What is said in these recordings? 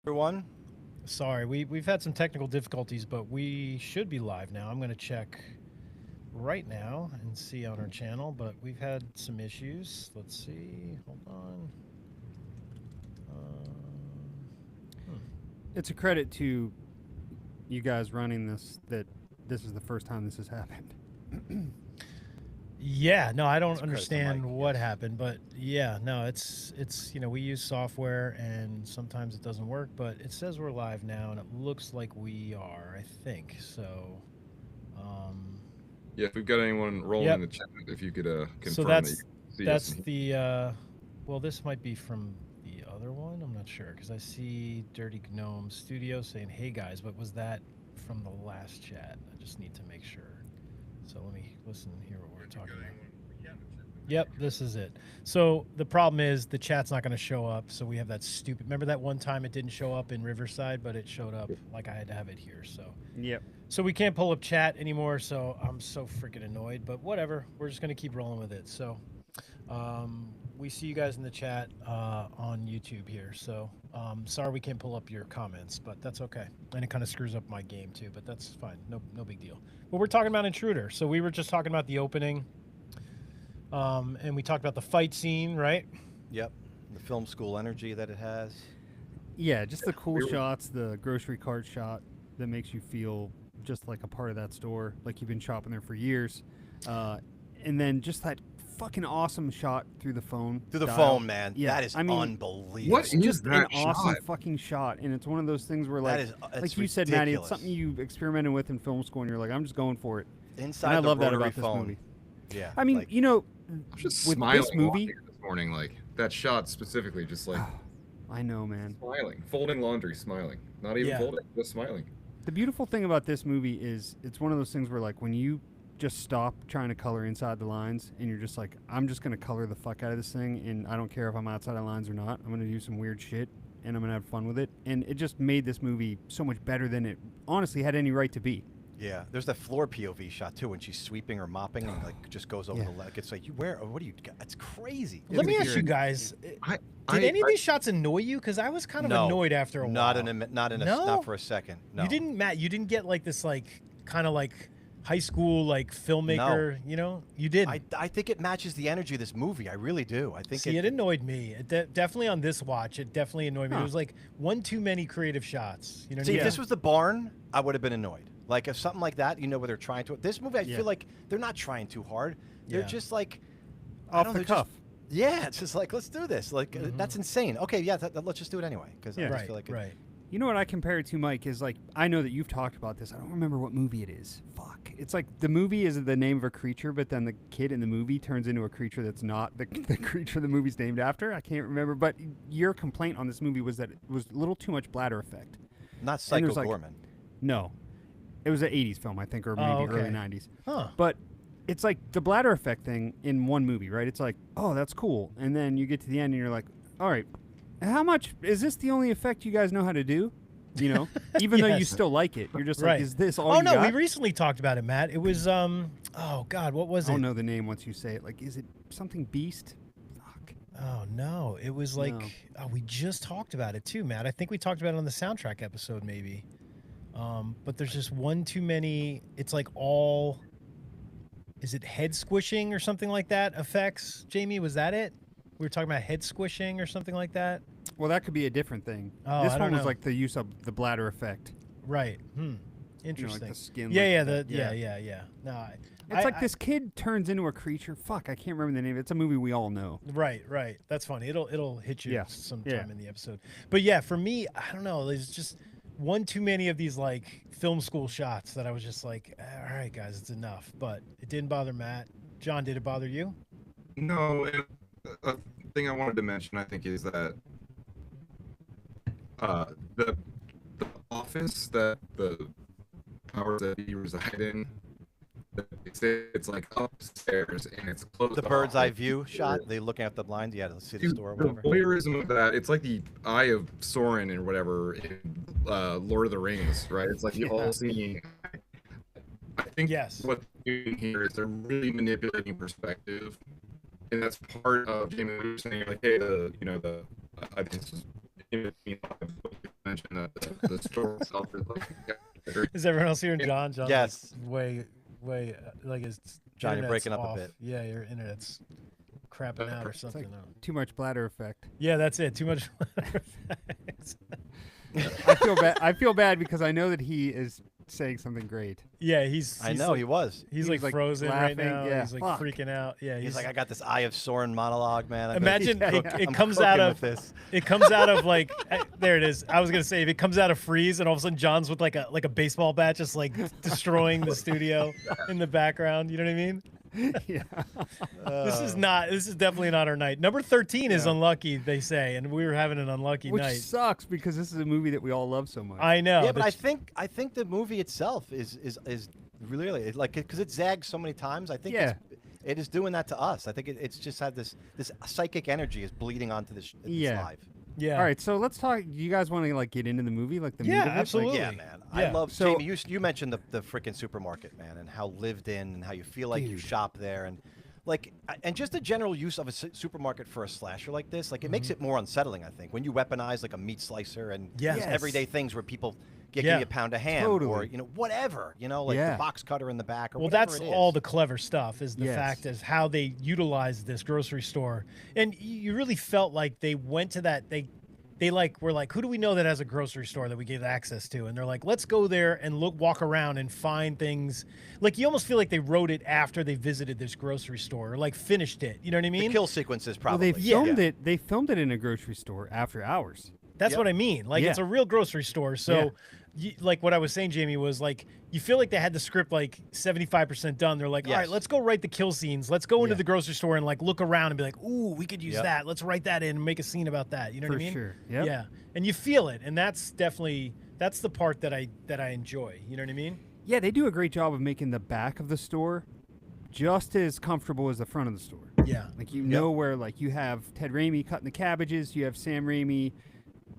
Everyone. Sorry, we've had some technical difficulties, but we should be live now. I'm going to check right now and see on our channel, but we've had some issues. Let's see. Hold on. Hmm. It's a credit to you guys running this that this is the first time this has happened. Yeah, no, I don't It's a credit to understand Mike, what yes. happened, but yeah, no, it's we use software and sometimes it doesn't work, but it says we're live now and it looks like we are, I think. So Yeah, if we've got anyone rolling Yep. in the chat, if you could so confirm that you see us. that's the well, this might be from the other one. I'm not sure because I see Dirty Gnome Studio saying, "Hey guys," but was that from the last chat? I just need to make sure. So let me listen and hear what we're talking about. Yep, this is it. So the problem is the chat's not going to show up. So we have that stupid. Remember that one time it didn't show up in Riverside, but it showed up like I had to have it here. Yep. So we can't pull up chat anymore. So I'm so freaking annoyed. But whatever. We're just going to keep rolling with it. So we see you guys in the chat on YouTube here. So sorry we can't pull up your comments, but that's okay. And it kind of screws up my game too. But that's fine. No big deal. But we're talking about Intruder. So we were just talking about the opening. And we talked about the fight scene, right? Yep. The film school energy that it has. Yeah, just the cool shots, the grocery cart shot that makes you feel just like a part of that store, like you've been shopping there for years. And then just that fucking awesome shot through the phone. Through the dial. phone, man. Yeah, That is I mean, unbelievable. What It's is just an that awesome shot? fucking shot, and it's one of those things where, That like, is- like it's you said, Maddie, it's ridiculous. something you experimented with in film school, and you're like, I'm just going for it. Inside And I the love that rotary about this phone. movie. Yeah. I mean, like, you know, I'm just with smiling this movie, watching it this morning, like that shot specifically, just like I know, man. smiling, folding laundry, smiling, not even Yeah. folding, just smiling. The beautiful thing about this movie is it's one of those things where, like, when you just stop trying to color inside the lines and you're just like, I'm just going to color the fuck out of this thing, and I don't care if I'm outside the lines or not. I'm going to do some weird shit, and I'm going to have fun with it. And it just made this movie so much better than it honestly had any right to be. yeah. There's that floor POV shot too when she's sweeping or mopping and like just goes over Yeah. the leg. It's like you where? What do you? It's crazy. Let me It's ask you weird. guys: I, did any of these shots annoy you? Because I was kind of No. annoyed after a while. Not for a second. No. You didn't, Matt. You didn't get like this, like kind of like high school like filmmaker. You know, you didn't. I think it matches the energy of this movie. I really do. I think See, it annoyed me. It definitely on this watch, it definitely annoyed me. Huh. It was like one too many creative shots. You know what I See, mean? if this was the barn, I would have been annoyed. Like if something like that, you know, where they're trying to. This movie, I Yeah. feel like they're not trying too hard. They're Yeah. just like I Off don't the know, they're just- cuff. yeah, it's just like let's do this. Like Mhm. that's insane. Okay, yeah, let's just do it anyway. Because Yeah. I just right, feel like right. You know what I compare it to, Mike, is like, I know that you've talked about this. I don't remember what movie it is. Fuck. It's like the movie is the name of a creature, but then the kid in the movie turns into a creature that's not the creature the movie's named after. I can't remember. But your complaint on this movie was that it was a little too much bladder effect. not And Psycho there's, like- Gorman. No. It was an 80s film, I think, or maybe Oh, okay. early 90s. Huh? But it's like the bladder effect thing in one movie, right? It's like, oh, that's cool. And then you get to the end and you're like, all right, how much is this the only effect you guys know how to do? You know, even though you Yes. still like it, you're just Right. like, is this all Oh you no, got? we recently talked about it, Matt. It was oh God, what was I it? don't know the name once you say it. Like, is it something Beast? Fuck. Oh no, it was like No. oh, we just talked about it too, Matt. I think we talked about it on the soundtrack episode, maybe. But there's just one too many. It's like all. Is it head squishing or something like that? Effects, Jamie, was that it? We were talking about head squishing or something like that. Well, that could be a different thing. Oh, This I one don't was know. like the use of the bladder effect. Right. You know, Interesting. like the skin. yeah, like yeah, that. yeah. No, It's like this kid turns into a creature. Fuck, I can't remember the name. It's a movie we all know. Right. That's funny. It'll hit you Yeah. sometime Yeah. in the episode. But yeah, for me, I don't know. There's just one too many of these like film school shots that I was just like, all right, guys, it's enough. But it didn't bother Matt. John, did it bother you? No, and a thing I wanted to mention, I think, is that the office that the powers that be reside in, it's like upstairs and it's closed. The off, bird's eye like, view shot. They looking out the blinds. Yeah, to see the Dude, store or the whatever. voyeurism of that, it's like the eye of Sauron or whatever in Lord of the Rings, right? It's like the all-seeing. I think Yes. what they're doing here is they're really manipulating perspective, and that's part of Jamie what you're saying. Like, hey, I think this is in between mention that the store itself is like. Is everyone else hearing John? John's Yes. like, way like his John, you're internet's breaking up a off. bit. Yeah, your internet's crapping out or It's something. like too much bladder effect. Yeah, that's it. Too much. I feel bad. I feel bad because I know that he is saying something great. Yeah, he's I know like, he was. He's He like was, like, frozen right laughing. now. Yeah, He's like fuck. freaking out. Yeah, He's like, I got this Eye of Sauron monologue, man. Imagine Yeah, it, yeah. it I'm comes out cooking of with this. it comes out of like there it is. I was gonna say if it comes out of freeze and all of a sudden John's with like a baseball bat just like destroying the studio in the background. You know what I mean? Yeah. This is definitely not our night. Number 13 is Yeah. unlucky, they say, and we were having an unlucky Which night. sucks because this is a movie that we all love so much. I know. Yeah, but I think the movie itself is really like because it zags so many times. I think Yeah. it is doing that to us. I think it's just had this psychic energy is bleeding onto this Yeah. live. yeah. All right, so let's talk. You guys want to like get into the movie, like the meat Yeah, of it? Like, absolutely. Yeah, man. Yeah. I love So- Jamie. You mentioned the freaking supermarket, man, and how lived in and how you feel like you Dude. shop there and. Like and just the general use of a supermarket for a slasher like this, like it makes it more unsettling. I think when you weaponize like a meat slicer and Yes. these everyday things where people give Yeah. you a pound of ham Totally. or whatever, like Yeah. the box cutter in the back or Well, whatever that's it is. all the clever stuff is the Yes. fact is how they utilize this grocery store. And you really felt like they went to that they like were like, who do we know that has a grocery store that we gave access to? And they're like, let's go there and walk around and find things. Like you almost feel like they wrote it after they visited this grocery store or like finished it. You know what I The mean? kill sequences Well, probably. they filmed it. They filmed it in a grocery store after hours. That's Yep. what I mean. Like it's Yeah. a real grocery store. So, like what I was saying, Jamie, was like you feel like they had the script like 75% done. They're like, all right, Yes. let's go write the kill scenes. Let's go into Yeah. the grocery store and like look around and be like, ooh, we could use Yep. that. Let's write that in and make a scene about that. You know For what I mean? sure. Yep. Yeah, and you feel it, and that's definitely the part that I enjoy. You know what I mean? Yeah, they do a great job of making the back of the store just as comfortable as the front of the store. Yeah. Like you know where like you have Ted Raimi cutting the cabbages, you have Sam Raimi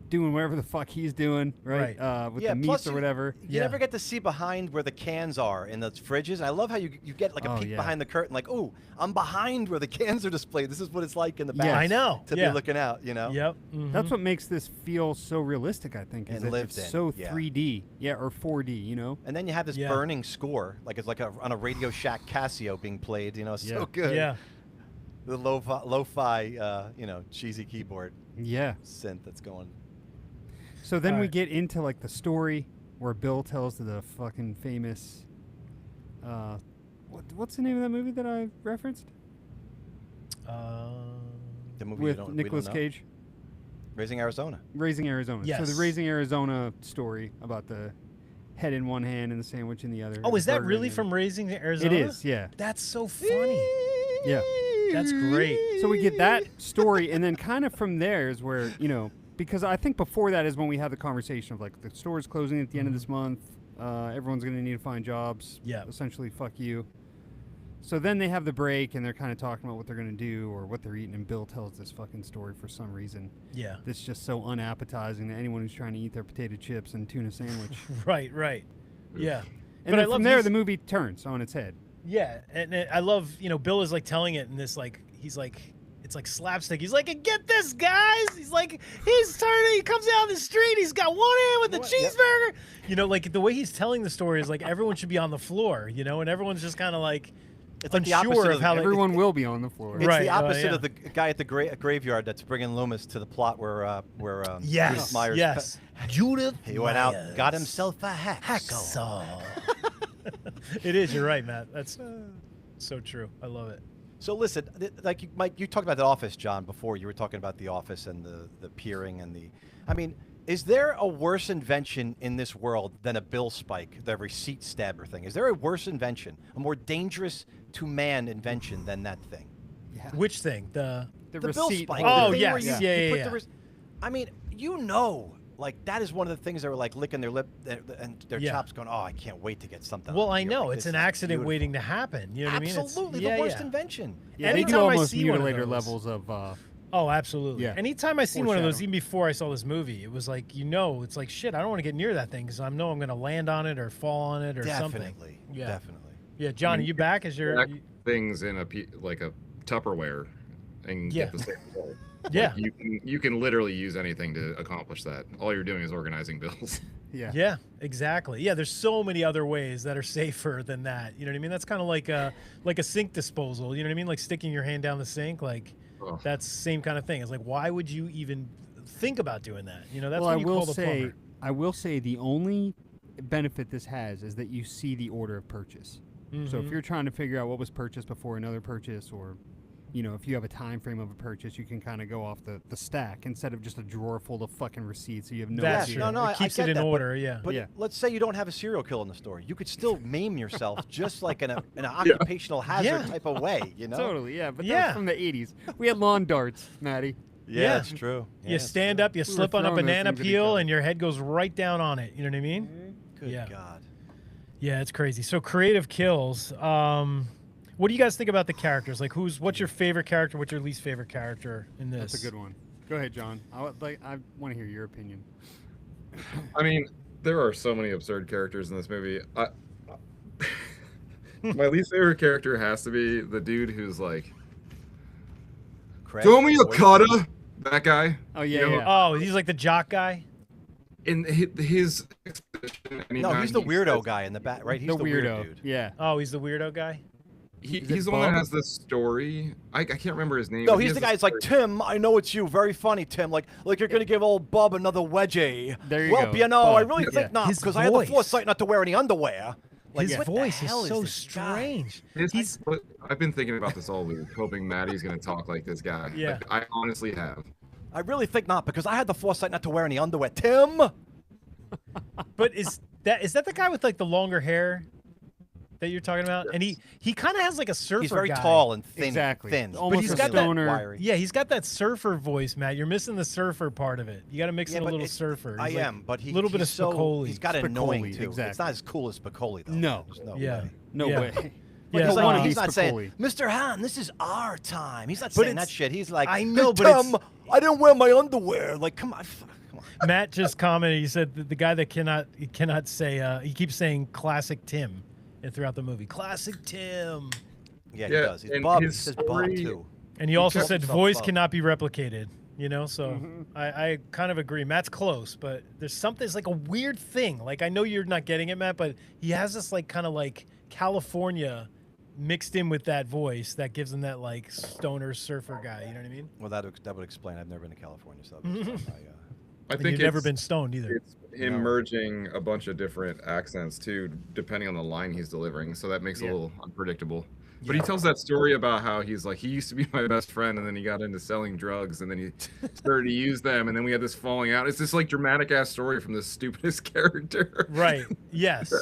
doing whatever the fuck he's doing, right? With the plus meats or whatever. You never get to see behind where the cans are in those fridges. I love how you get like a Oh, peek yeah. behind the curtain, like, oh, I'm behind where the cans are displayed. This is what it's like in the back. Yes. I know. To Yeah. be looking out, Yep. Mhm. That's what makes this feel so realistic, I think, is And that lived it's in, so yeah. 3D, or 4D, you know? And then you have this Yeah. burning score, like it's like on a Radio Shack Casio being played. It's Yeah. so good. Yeah. The lo-fi, cheesy keyboard Yeah. synth that's going. So then we Alright. get into like the story where Bill tells the fucking famous what's the name of that movie that I referenced? The movie With we don't Nicolas know. Cage. Raising Arizona. Raising Arizona. So Yes. the Raising Arizona story about the head in one hand and the sandwich in the other. Oh, is that burger really in the from other. Raising Arizona? It is, yeah. That's so funny. Yeah. That's great. So we get that story, and then kind of from there is where, because I think before that is when we had the conversation of like the store's closing at the end of this month. Everyone's going to need to find jobs. Yeah. Essentially, fuck you. So then they have the break, and they're kind of talking about what they're going to do or what they're eating, and Bill tells this fucking story for some reason. Yeah. That's just so unappetizing to anyone who's trying to eat their potato chips and tuna sandwich. Right. Yeah. And But then I from love there, these- the movie turns on its head. Yeah, and I love, Bill is like telling it in this like he's like it's like slapstick. He's like, get this, guys. He's like, he's turning. He comes down the street. He's got one hand with the cheeseburger. Like the way he's telling the story is like everyone should be on the floor, and everyone's just kind of like It's like the unsure opposite of how Everyone will be on the floor. It's Right, the opposite yeah. of the guy at the graveyard that's bringing Loomis to the plot where Judith yes, Myers yes. Judith. he went out, Myers. got himself a hacksaw. Hacksaw. It is. You're right, Matt. That's so true. I love it. So listen, like Mike, you talked about The Office, John, before. You were talking about The Office and the peering and I mean, is there a worse invention in this world than a bill spike, the receipt stabber thing? Is there a worse invention, a more dangerous to man invention than that thing? Yeah. Which thing? The The bill receipt spike. holder. Oh, the thing yes. where you- Yeah, you yeah, put yeah. the I mean, like that is one of the things they were like licking their lip and their Yeah. chops, going, "Oh, I can't wait to get something." Well, out I here. know Like, it's this an is accident beautiful." waiting to happen. You know what I mean? Absolutely, It's, the worst yeah. invention. Yeah, they do Anytime I almost see one of mutilator those- levels of. Oh, absolutely. Yeah. Anytime I see one of those, Foreshadowing. even before I saw this movie, it was like, it's like, shit, I don't want to get near that thing because I know I'm going to land on it or fall on it or something. Definitely, Yeah. definitely. Yeah, John, are you back? Stack things in like a Tupperware and Yeah. get the same result. Yeah. You can literally use anything to accomplish that. All you're doing is organizing bills. Yeah. Yeah, exactly. Yeah, there's so many other ways that are safer than that. You know what I mean? That's kind of like a sink disposal. You know what I mean? Like sticking your hand down the sink. Like Oh. that's the same kind of thing. It's like, why would you even think about doing that? You know, that's Well, what I you will call the say, plumber. I will say the only benefit this has is that you see the order of purchase. So if Mhm. you're trying to figure out what was purchased before another purchase, or if you have a time frame of a purchase, you can kind of go off the stack instead of just a drawer full of fucking receipts. So you have no That's idea. true. No, no, It I keeps get it in that, but- order. Yeah. But Yeah. let's say you don't have a serial killer in the store. You could still maim yourself just like in an occupational hazard Yeah. type of way, you know? Totally, yeah. But that Yeah. was from the 80s. We had lawn darts, Maddie. Yeah, Yeah. that's true. Yeah, You that's stand true. up, you We were slip on a throwing those banana things at each peel, other. and your head goes right down on it. You know what I mean? Good Yeah. God. Yeah, it's crazy. So creative kills. What do you guys think about the characters? Like, what's your favorite character? What's your least favorite character in this? That's a good one. Go ahead, John. I want to hear your opinion. I mean, there are so many absurd characters in this movie. My least favorite character has to be the dude who's like, Craig, "Throw me a voice- cutter." That guy. Oh yeah, You know, yeah. Oh, he's like the jock guy. In his expedition, No, anytime he's the he weirdo says- guy in the back, right? He's the the weird weirdo. dude. Yeah. Oh, he's the weirdo guy. Is it He's the one that Bob? has this story. I can't remember his name. No, but he he's has the guy this that's like, story. Tim, I know it's you. Very funny, Tim. Like you're going to give old Bub another wedgie. There you well, go. you know, I Bub. really Yeah. think not, His because I had the voice. foresight not to wear any underwear. Like, His what the voice hell is so this guy? strange. His- I've been thinking about this all week, hoping Maddie's gonna talk like this guy. Yeah. I honestly have. I really think not, because I had the foresight not to wear any underwear. Tim? But is that the guy with like the longer hair that you're talking about? And he kind of has like a surfer. He's very guy. thin. Exactly. Thin. Almost he's a got that- stoner. wiry. Yeah, he's got that surfer voice, Matt. You're missing the surfer part of it. You got to mix Yeah, in a but little it's- surfer. I He's like am, but a little bit of he's so, Spicoli. he's got annoying, Spicoli, too. It's exactly. not as cool as Spicoli, though. No. There's no Yeah. way. No Yeah. way. Yeah, Like, it's I want to like- be He's not saying, Spicoli. Mr. Han, this is our time. He's not But saying that it's- shit. He's like, I know, "Hey, but it's- Tim, I didn't wear my underwear. Like, come on. Come on. Matt just commented. He said that the guy that cannot say. He keeps saying "classic Tim" throughout the movie. Classic Tim. Yeah, he Yeah, does. He's and Bob. He his says Bob, story- too. And he also kept said himself voice up. cannot be replicated. You know, so Mhm. I kind of agree. Matt's close, but there's something. It's like a weird thing. Like I know you're not getting it, Matt, but he has this like kind of like California mixed in with that voice that gives him that like stoner surfer guy. You know what I mean? Well, that would explain. I've never been to California, so that would explain my, I And think you've never it's- been stoned either. It's him No. merging a bunch of different accents too, depending on the line he's delivering. So that makes it Yeah. a little unpredictable. But he tells that story about how he's like, he used to be my best friend, and then he got into selling drugs, and then he started to use them, and then we had this falling out. It's this like dramatic ass story from the stupidest character. Right. Yes.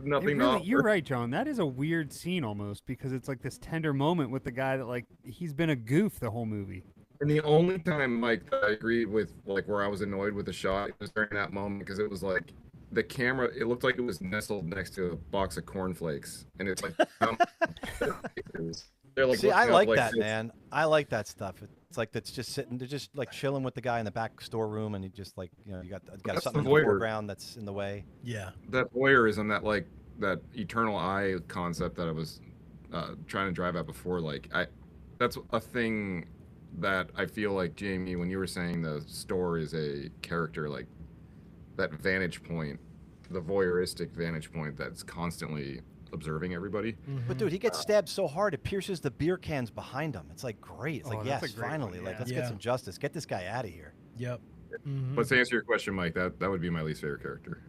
Nothing. It to really, offer. you're right, John. That is a weird scene almost because it's like this tender moment with the guy that like he's been a goof the whole movie. And the only time, Mike, that I agreed with, like, where I was annoyed with the shot was during that moment because it was like the camera. It looked like it was nestled next to a box of cornflakes, and it's like. They're like. See, I looking up like that, this. man. I like that stuff. It's like that's just sitting. They're just like chilling with the guy in the back storeroom, and you just like you got That's something the in the voyeur. foreground that's in the way. Yeah. That voyeurism, that eternal eye concept that I was trying to drive at before, that's a thing that I feel like, Jamie, when you were saying the store is a character, like that vantage point, the voyeuristic vantage point that's constantly observing everybody. But dude, he gets stabbed so hard it pierces the beer cans behind him. It's like great. It's Oh, like that's a yes, great finally. one, Like yeah. let's Yeah. get some justice. Get this guy out of here. Yep. Mhm. But to answer your question, Mike, that would be my least favorite character.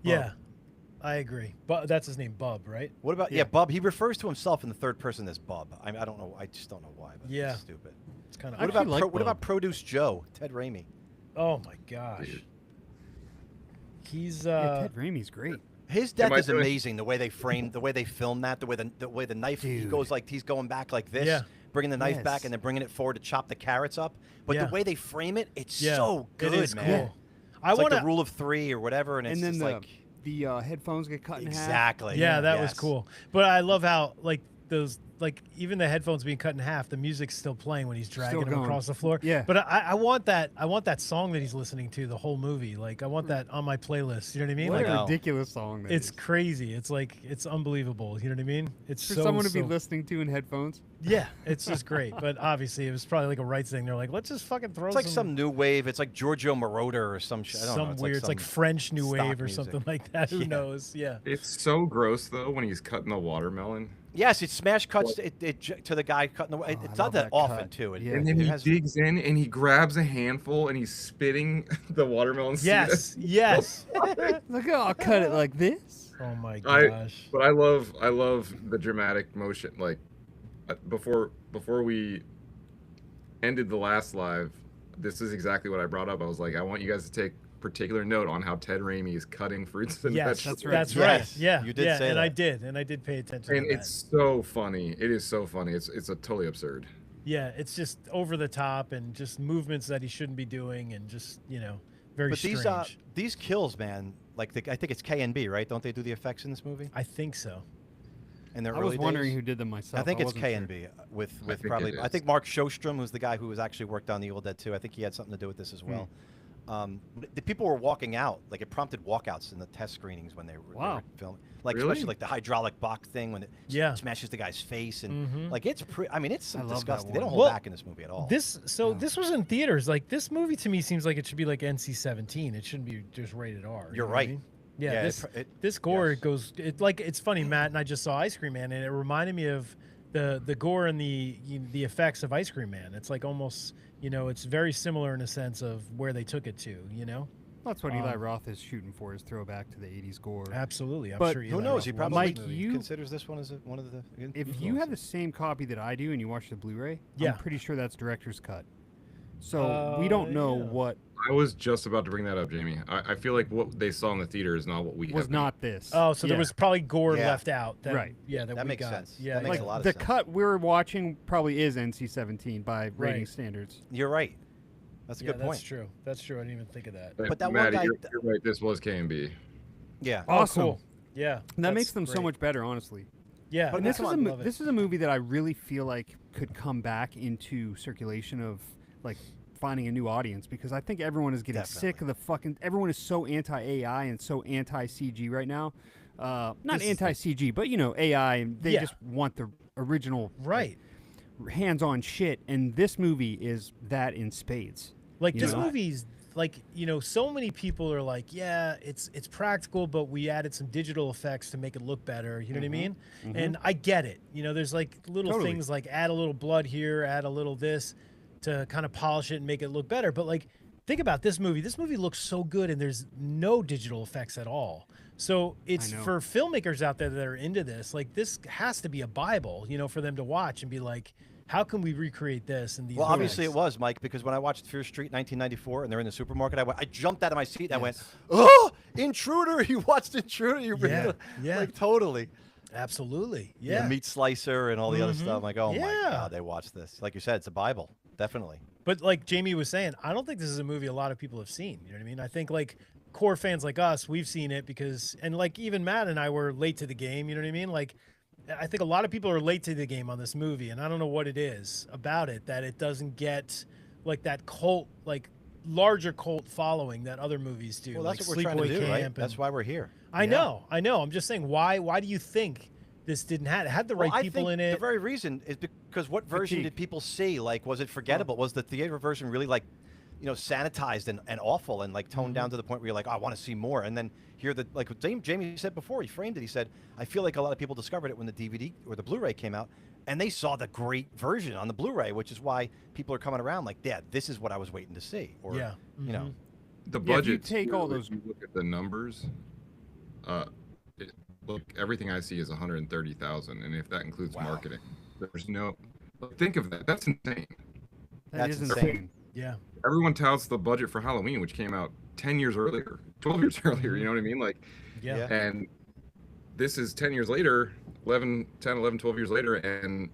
Yeah, I agree. But that's his name, Bub, right? What about Yeah. yeah, Bub? He refers to himself in the third person as Bub. I mean, I don't know. I just don't know why. But Yeah. it's stupid. It's kind of. What actually about like what about Bub. Produce Joe? Ted Raimi. Oh my gosh. He's Yeah, Ted Raimi's great. His death I is doing- amazing. The way they framed, the way they filmed that, the way the knife he Dude. goes like he's going back like this, Yeah. bringing the knife Yes. back and then bringing it forward to chop the carrots up. But Yeah. the way they frame it, it's yeah, so good, it is man. cool. I It's want like to. the rule of three or whatever, and it's And then just the like headphones get cut in half. exactly. Yeah, that was yes. cool. But I love how like those like even the headphones being cut in half, the music's still playing when he's dragging him going. across the floor. Yeah. But I want that song that he's listening to the whole movie. Like I want that on my playlist. You know what I mean? What Like a know. ridiculous song that it's is. crazy. It's like it's unbelievable. You know what I mean? It's For so someone to be so- listening to in headphones. Yeah, it's just great. But obviously, it was probably like a rights thing. They're like, let's just fucking throw It's like some new wave. It's like Giorgio Moroder or some shit. I don't know. some It's weird. It's like some French new stock wave or music. something like that. Who Yeah. knows? Yeah. It's so gross though when he's cutting the watermelon. Yes, it smash cuts to the guy cutting the. I It's love not that that often cut. too. Yeah. And then it he has- digs in and he grabs a handful and he's spitting the watermelon seed. Yes. Yes. Look, I'll cut it like this. Oh my I- gosh. But I love the dramatic motion. Like before we ended the last live, this is exactly what I brought up. I was like, I want you guys to take particular note on how Ted Raimi is cutting fruits and Yes, vegetables. that's right. right. Yes, Yeah, you did yeah, say and that. I did pay attention And to that. it's so funny. It is so funny. It's a totally absurd. Yeah, it's just over the top and just movements that he shouldn't be doing, and just very But strange. these kills, man. Like I think it's K&B, right? Don't they do the effects in this movie? I think so. In their I early was wondering days? who did them myself. I think it's wasn't sure. K&B with think probably. it I is. think Mark Shostrom, who's the guy who was actually worked on the Evil Dead 2. I think he had something to do with this as well. The people were walking out, like it prompted walkouts in the test screenings when they were Wow. filming, like Really? especially like the hydraulic box thing when it Yeah. smashes the guy's face and Mhm. like it's I mean it's some I love that disgusting. They don't one. hold Well, back in this movie at all. This was in theaters. Like this movie to me seems like it should be like NC-17. It shouldn't be just rated R. You're know what I right. mean? Yeah, Yeah, this gore yes. goes. It's funny, Matt and I just saw Ice Cream Man, and it reminded me of the gore and the effects of Ice Cream Man. It's like almost it's very similar in a sense of where they took it to. That's what Eli Um, Roth is shooting for, is throwback to the 80s gore. Absolutely, I'm But sure. Who Eli knows? Roth He loves probably this Mike, movie. you- considers this one as one of the. If you have the same copy that I do and you watch the Blu-ray, Yeah. I'm pretty sure that's director's cut. So we don't know yeah. what I was just about to bring that up, Jamie. I feel like what they saw in the theater is not what we was have. not this. Oh, so there Yeah. was probably gore Yeah. left out. That, Right. Yeah, that That we makes got. sense. Yeah, That makes like a lot of the sense. cut we're watching probably is NC-17 by rating Right. standards. You're right. That's a yeah, good point. That's true. That's true. I didn't even think of that. But that one Maddie, guy- you're right. This was K&B. Yeah. Awesome. Oh, cool. Yeah, And that that's makes them so great. much better, honestly. Yeah, But And this come is on, love it. this is a movie that I really feel like could come back into circulation of like finding a new audience, because I think everyone is getting sick of the fucking. Everyone is so anti-AI and so anti-CG right now. Not This is- anti-CG, but AI, and they Yeah. just want the original right. hands-on shit. And this movie is that in spades. Like You this know? movie's like so many people are like, yeah, it's practical, but we added some digital effects to make it look better. You know what I mean? And I get it. There's like little Totally. things like add a little blood here, add a little this to kind of polish it and make it look better. But like, think about this movie. This movie looks so good, and there's no digital effects at all. So it's know. for filmmakers out there that are into this. Like, this has to be a bible, for them to watch and be like, how can we recreate this? And these Well, obviously it movies? was, Mike, because when I watched Fear Street 1994 and they're in the supermarket, I jumped out of my seat and I went, Yes. "Oh, Intruder!" You watched Intruder? You really, Yeah, yeah. like totally. Absolutely. Yeah, Yeah. Meat Slicer and all the other Mhm. stuff. I'm like, oh my Yeah. god, they watched this. Like you said, it's a Bible, definitely. But like Jamie was saying, I don't think this is a movie a lot of people have seen. You know what I mean? I think like core fans like us, we've seen it because, and like even Matt and I were late to the game. You know what I mean? Like, I think a lot of people are late to the game on this movie, and I don't know what it is about it that it doesn't get like that cult, like larger cult following that other movies do. Well, like that's what we're trying to Sleepaway do, right? Camp That's and- why we're here. I know. I'm just saying, why do you think this didn't have? It had the right I people think in it. The very reason is because what version Fatigue. did people see? Like, was it forgettable? Was the theater version really like, sanitized and awful and like toned down to the point where you're like, oh, I want to see more? And then here, like what Jamie said before, he framed it. He said, I feel like a lot of people discovered it when the DVD or the Blu-ray came out, and they saw the great version on the Blu-ray, which is why people are coming around like, yeah, this is what I was waiting to see. Or, Yeah. you know, The Yeah, if you budget. take all those- If you look at the numbers, look, everything I see is 130,000, and if that includes Wow. marketing, there's no. Think of that. That's insane. That That's is insane. insane. Yeah. Everyone touts the budget for Halloween, which came out 10 years earlier, 12 years earlier. You know what I mean? Like, Yeah. Yeah. and this is 10 years later, 10, 11, 12 years later, and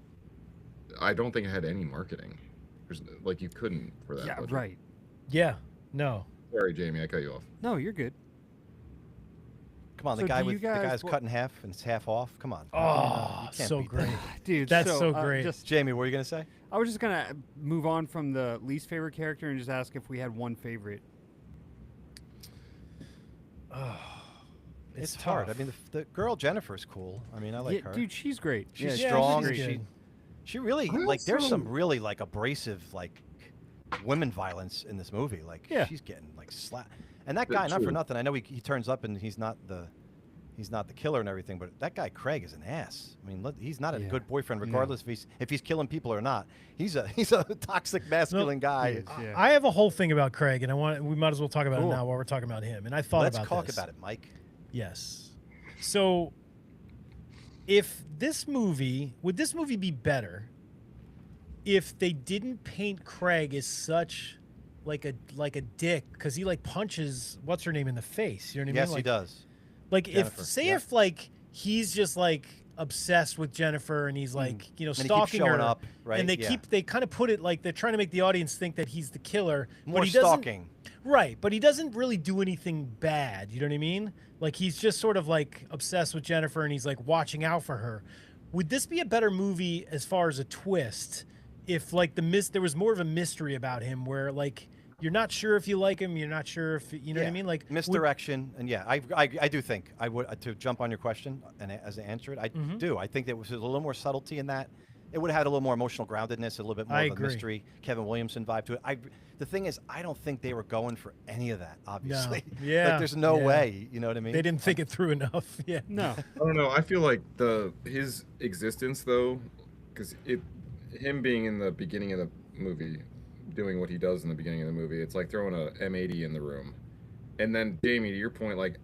I don't think it had any marketing. There's like you couldn't for that. Yeah, budget. right. Yeah. No. Sorry, Jamie, I cut you off. No, you're good. Come on, So the guy do you with the guy's guys- cut in half and it's half off. Come on. Oh, You can't so beat that. great. Dude, That's so great. Jamie, what were you gonna say? I was just gonna move on from the least favorite character and just ask if we had one favorite. It's hard. I tough. mean, the girl Jennifer's cool. I mean, I like Yeah, her. dude, she's great. She's Yeah, strong. she's She good. she really I like. There's also- some really like abrasive like women violence in this movie. Like Yeah. she's getting like slap. And that That's guy, not for true. nothing. I know he turns up and he's not the killer and everything, but that guy Craig is an ass. I mean, he's not a Yeah. good boyfriend, Yeah. regardless if he's killing people or not. He's a toxic masculine guy. He is, yeah. I have a whole thing about Craig, and we might as well talk about Cool. it now while we're talking about him. And I thought Let's about talk this. about it, Mike. Yes. So, if this movie would this movie be better if they didn't paint Craig as such like a dick because he like punches what's her name in the face? You know what I mean? Yes, like, he does. Like Jennifer, if say yeah. if like he's just like obsessed with Jennifer and he's like And he keeps stalking showing her up, right? and Yeah. they kind of put it like they're trying to make the audience think that he's the killer More but he doesn't stalking. right but he doesn't really do anything bad, you know what I mean? Like he's just sort of like obsessed with Jennifer and he's like watching out for her. Would this be a better movie as far as a twist if like there was more of a mystery about him where like you're not sure if you like him, you're not sure if you know what I mean? Like Misdirection, and yeah, I do think I would to jump on your question and as I answer it, I Mm-hmm. do. I think there was a little more subtlety in that. It would have had a little more emotional groundedness, a little bit more I of agree. a mystery, Kevin Williamson vibe to it. The thing is, I don't think they were going for any of that. Obviously, Yeah, like there's no yeah. way. You know what I mean? they didn't think it through enough. Yeah. No. I don't know. I feel like his existence though, because him being in the beginning of the movie, doing what he does in the beginning of the movie, it's like throwing a M80 in the room. And then Jamie, to your point, like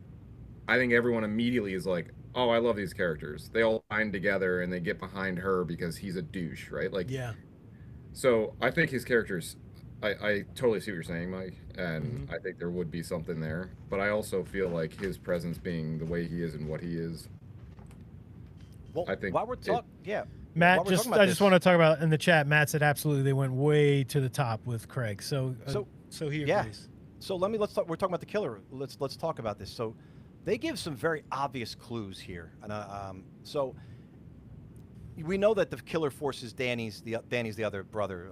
I think everyone immediately is like, oh, I love these characters. They all bind together and they get behind her because he's a douche, right? Like Yeah. So I think his characters, I totally see what you're saying, Mike, and Mm-hmm. I think there would be something there. But I also feel like his presence being the way he is and what he is, Well, I think while we're it- talking, yeah. Matt, while we're talking about I just this- want to talk about in the chat. Matt said absolutely they went way to the top with Craig. So he yeah. agrees. So let's talk. We're talking about the killer. Let's talk about this. So they give some very obvious clues here, and so we know that the killer forces Danny's the other brother,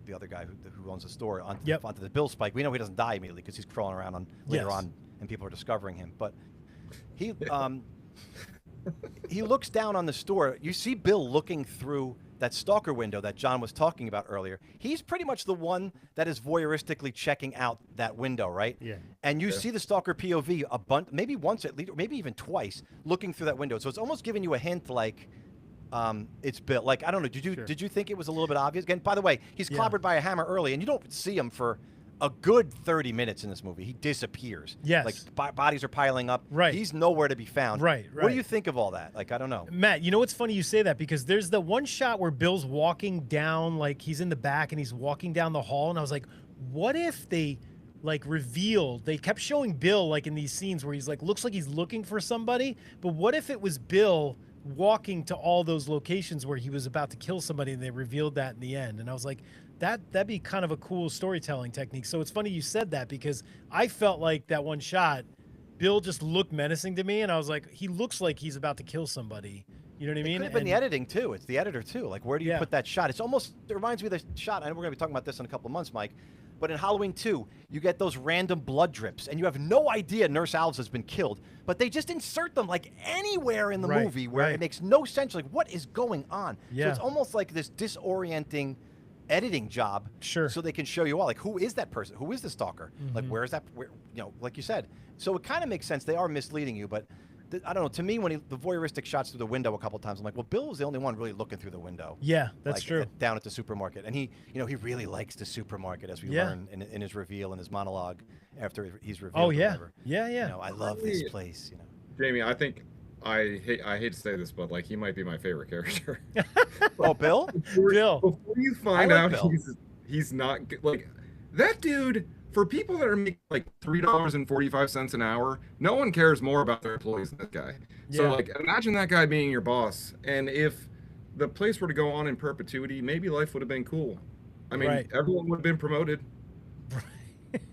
the other guy who owns the store onto, Yep. onto the bill spike. We know he doesn't die immediately because he's crawling around later Yes. on, and people are discovering him. But he he looks down on the store. You see Bill looking through that stalker window that John was talking about earlier. He's pretty much the one that is voyeuristically checking out that window, right? Yeah. And you see the stalker POV a bunch, maybe once at least, or maybe even twice, looking through that window. So it's almost giving you a hint, like it's Bill. Like I don't know. Did you think it was a little bit obvious? Again, by the way, he's Yeah. clobbered by a hammer early, and you don't see him for a good 30 minutes in this movie. He disappears. Yes. Like bodies are piling up. Right. He's nowhere to be found. Right, What do right. you think of all that? Like I don't know. Matt, you know what's funny you say that because there's the one shot where Bill's walking down, like he's in the back and he's walking down the hall, and I was like, what if they like revealed? They kept showing Bill like in these scenes where he's like looks like he's looking for somebody, but what if it was Bill walking to all those locations where he was about to kill somebody and they revealed that in the end? And I was like, that'd be kind of a cool storytelling technique. So it's funny you said that because I felt like that one shot, Bill just looked menacing to me, and I was like, he looks like he's about to kill somebody. You know what I It mean? could have been the And- editing too. It's the editor too. Like where do you Yeah. put that shot? It reminds me of the shot. I know we're gonna be talking about this in a couple of months, Mike. But in Halloween 2, you get those random blood drips, and you have no idea Nurse Alves has been killed, but they just insert them like anywhere in the Right, movie where right. it makes no sense. Like what is going on? So Yeah. it's almost like this disorienting editing job. Sure. So they can show you all, like who is that person? Who is the stalker? Like Mm-hmm. where is that? Where, like you said. So it kind of makes sense. They are misleading you, but. I don't know. To me, when the voyeuristic shots through the window a couple times, I'm like, well, Bill was the only one really looking through the window. Yeah, that's like, true. down at the supermarket, and he really likes the supermarket, as we Yeah. learn in his reveal, in his monologue after he's revealed. Oh or yeah, whatever. yeah, yeah. I love this place. Jamie, I think I hate to say this, but like he might be my favorite character. Oh, Bill. Bill. Before you find like out Bill. he's not good, like that dude. For people that are making like $3.45 an hour, no one cares more about their employees than this guy. So Yeah. like, imagine that guy being your boss, and if the place were to go on in perpetuity, maybe life would have been cool. I mean, Right. everyone would have been promoted.